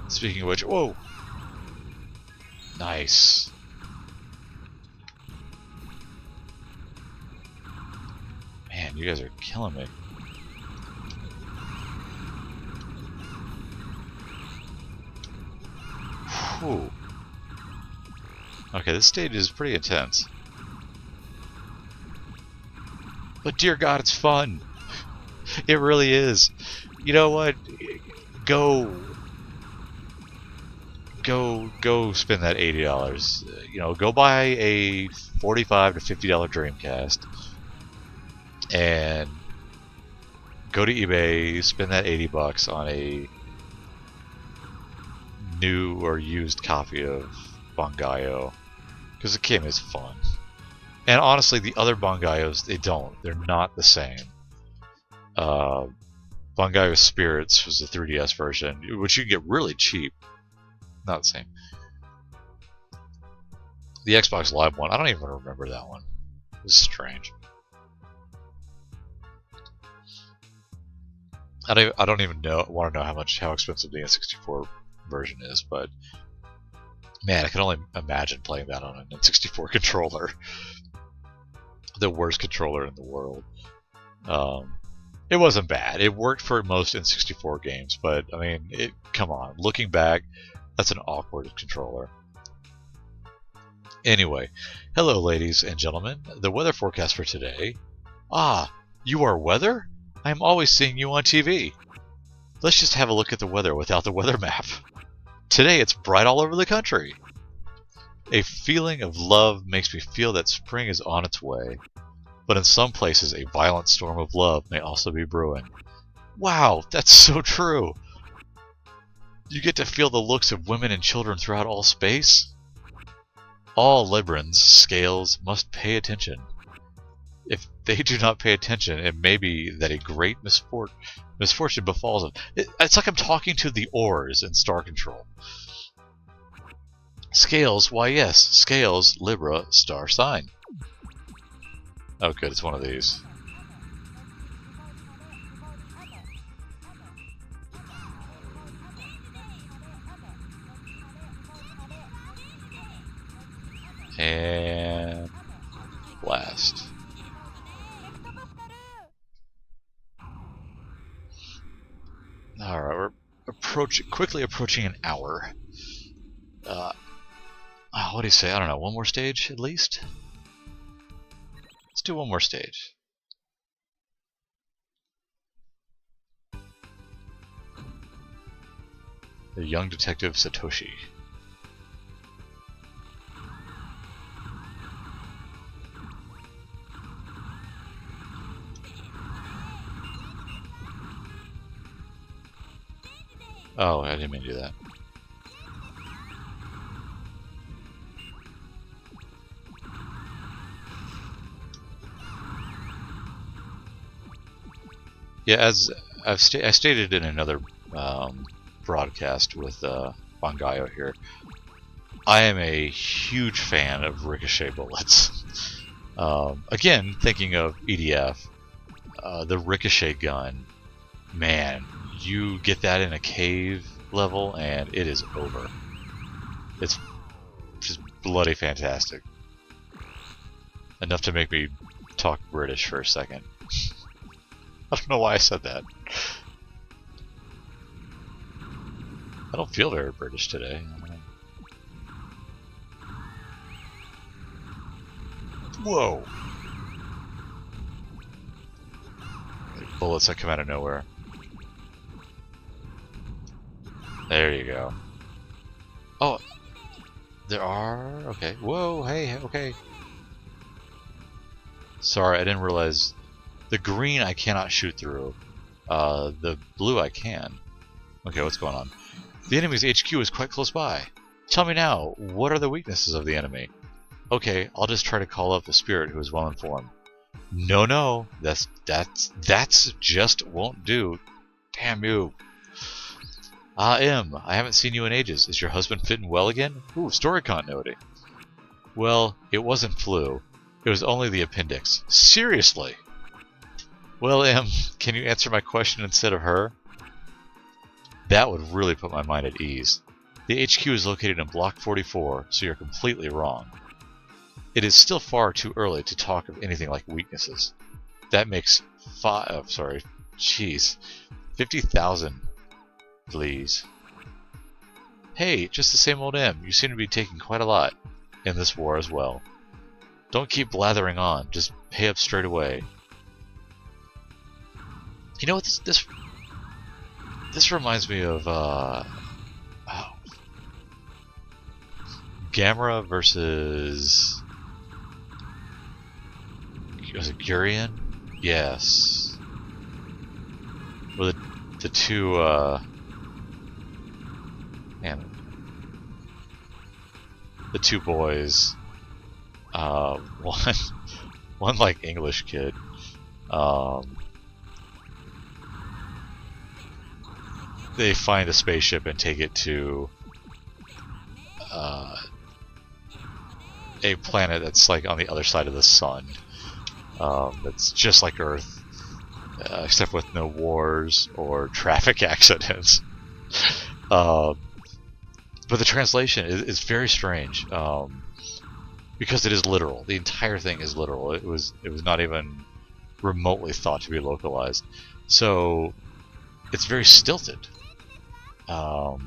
[SPEAKER 1] Speaking of which, whoa! Nice. Man, you guys are killing me. Whew. Okay, this stage is pretty intense. But dear God, it's fun. It really is. You know what? Go spend that $80. You know, go buy a $45 to $50 Dreamcast, and go to eBay, spend that $80 on a new or used copy of Bangai-O, because the game is fun. And honestly, the other Bangai-Os, they're not the same. Bangai-O Spirits was the 3DS version, which you can get really cheap. Not the same. The Xbox Live one, I don't even remember that one. It was strange. I don't even want to know how expensive the N64 version is, but man, I can only imagine playing that on an N64 controller. The worst controller in the world. It wasn't bad. It worked for most N64 games, but I mean, come on. Looking back, that's an awkward controller. Anyway, hello ladies and gentlemen. The weather forecast for today. Ah, you are weather? I am always seeing you on TV. Let's just have a look at the weather without the weather map. Today it's bright all over the country. A feeling of love makes me feel that spring is on its way. But in some places, a violent storm of love may also be brewing. Wow, that's so true! You get to feel the looks of women and children throughout all space? All Librans, scales, must pay attention. If they do not pay attention, it may be that a great misfortune befalls them. It's like I'm talking to the oars in Star Control. Scales, why yes, scales, Libra, star sign. Oh good, it's one of these. And blast. Alright, we're quickly approaching an hour. What do you say? I don't know, one more stage at least? Let's do one more stage. The young detective Satoshi. Oh, I didn't mean to do that. Yeah, as I stated in another broadcast with Bangai-O here, I am a huge fan of ricochet bullets. Again, thinking of EDF, the ricochet gun, man, you get that in a cave level, and it is over. It's just bloody fantastic. Enough to make me talk British for a second. I don't know why I said that. I don't feel very British today. Whoa! Like bullets that come out of nowhere. There you go. Oh! There are? Okay. Whoa, hey, okay. Sorry, I didn't realize. The green I cannot shoot through. The blue I can. Okay, what's going on? The enemy's HQ is quite close by. Tell me now, what are the weaknesses of the enemy? Okay, I'll just try to call up the spirit who is well informed. No, that's just won't do. Damn you. I haven't seen you in ages. Is your husband fit and well again? Ooh, story continuity. Well, it wasn't flu. It was only the appendix. Seriously? Well, can you answer my question instead of her? That would really put my mind at ease. The HQ is located in Block 44, so you're completely wrong. It is still far too early to talk of anything like weaknesses. That makes 50,000, please. Hey, just the same old M. You seem to be taking quite a lot in this war as well. Don't keep blathering on. Just pay up straight away. You know what this reminds me of Gamera versus was it Gurion? Yes. Well, the two the two boys, one like English kid, they find a spaceship and take it to a planet that's like on the other side of the sun. That's just like Earth, except with no wars or traffic accidents. But the translation is very strange, because it is literal. The entire thing is literal. It was not even remotely thought to be localized. So it's very stilted. The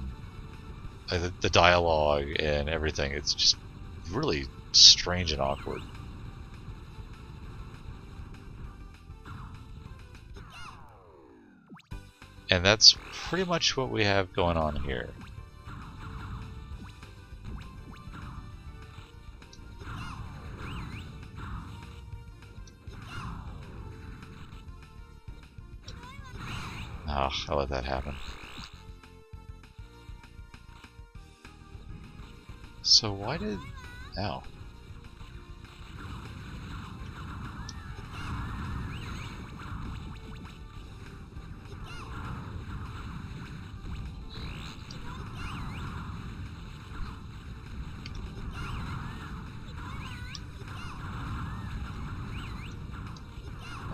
[SPEAKER 1] dialogue and everything, it's just really strange and awkward. And that's pretty much what we have going on here. Oh, I let that happen. So why did... Ow.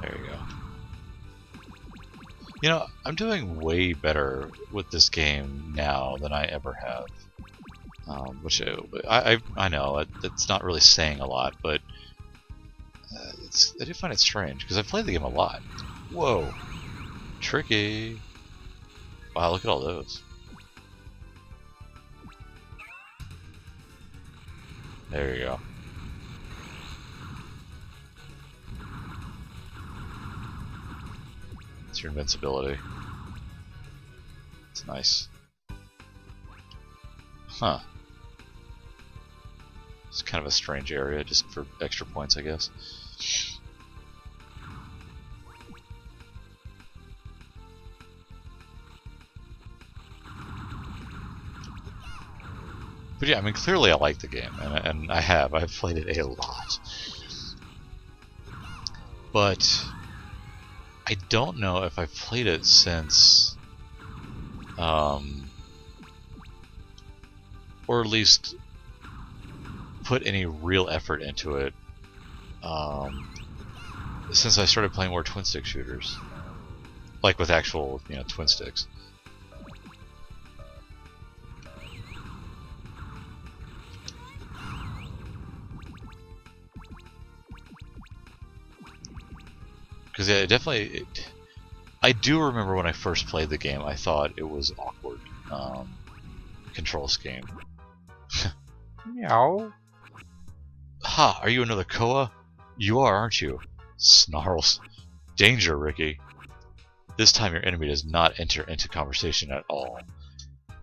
[SPEAKER 1] There you go. You know, I'm doing way better with this game now than I ever have. Which I know it's not really saying a lot, but I do find it strange because I've played the game a lot. Whoa, tricky! Wow, look at all those. There you go. It's your invincibility. It's nice. Huh. It's kind of a strange area, just for extra points, I guess. But yeah, I mean, clearly I like the game, and I've played it a lot. But I don't know if I've played it since, or at least put any real effort into it since I started playing more twin stick shooters. like with actual, twin sticks. Because yeah, I do remember when I first played the game, I thought it was awkward control scheme. Meow. Ha! Are you another Koa? You are, aren't you? Snarls. Danger, Ricky. This time your enemy does not enter into conversation at all.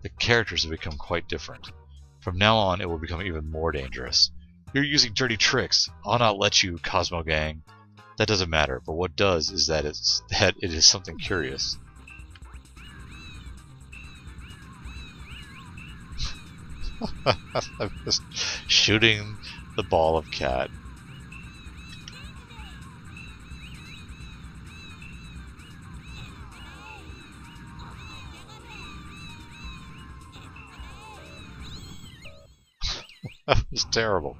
[SPEAKER 1] The characters have become quite different. From now on, it will become even more dangerous. You're using dirty tricks. I'll not let you, Cosmo Gang. That doesn't matter, but what does is that it is something curious. I'm just shooting the ball of cat. That was terrible.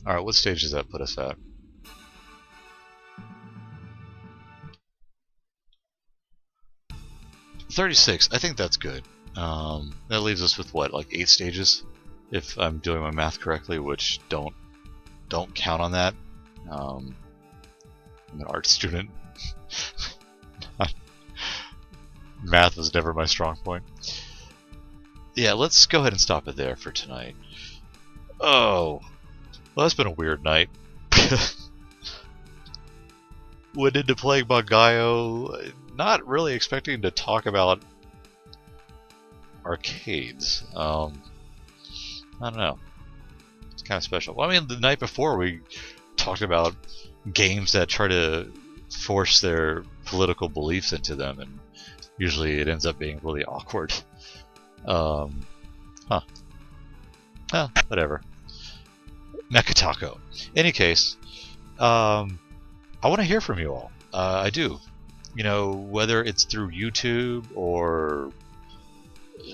[SPEAKER 1] Alright, what stage does that put us at? "36, I think that's good. That leaves us with what, like 8 stages? If I'm doing my math correctly, which don't count on that. I'm an art student. Math was never my strong point. Yeah, let's go ahead and stop it there for tonight. Oh, well, that's been a weird night. Went into playing Bangai-O, not really expecting to talk about arcades. I don't know. It's kind of special. Well, I mean, the night before we talked about games that try to force their political beliefs into them, and usually it ends up being really awkward. Whatever. Mecha Taco. Any case, I want to hear from you all. I do. Whether it's through YouTube or,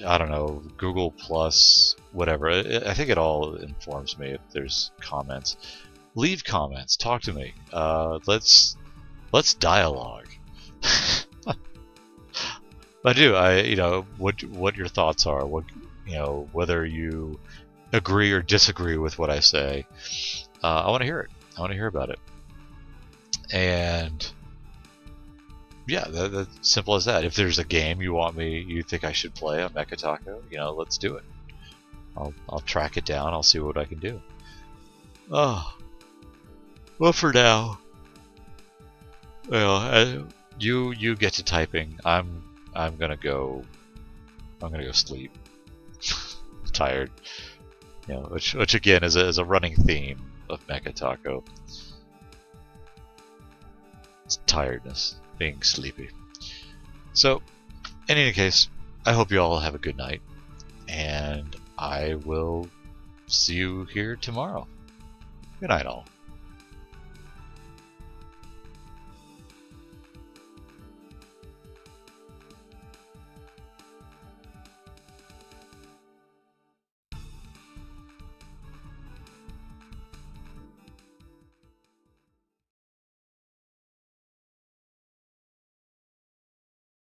[SPEAKER 1] I don't know, Google Plus, whatever. I think it all informs me if there's comments. Leave comments. Talk to me. Let's dialogue. I do. What your thoughts are. Whether you agree or disagree with what I say. I want to hear it. I want to hear about it. And yeah, that's simple as that. If there's a game you think I should play on Mecha Taco, let's do it. I'll track it down. I'll see what I can do. Oh, well, for now, you get to typing. I'm gonna go sleep. I'm tired. Which again is a running theme of Mecha Taco. It's tiredness, being sleepy. So, in any case, I hope you all have a good night, and I will see you here tomorrow. Good night, all.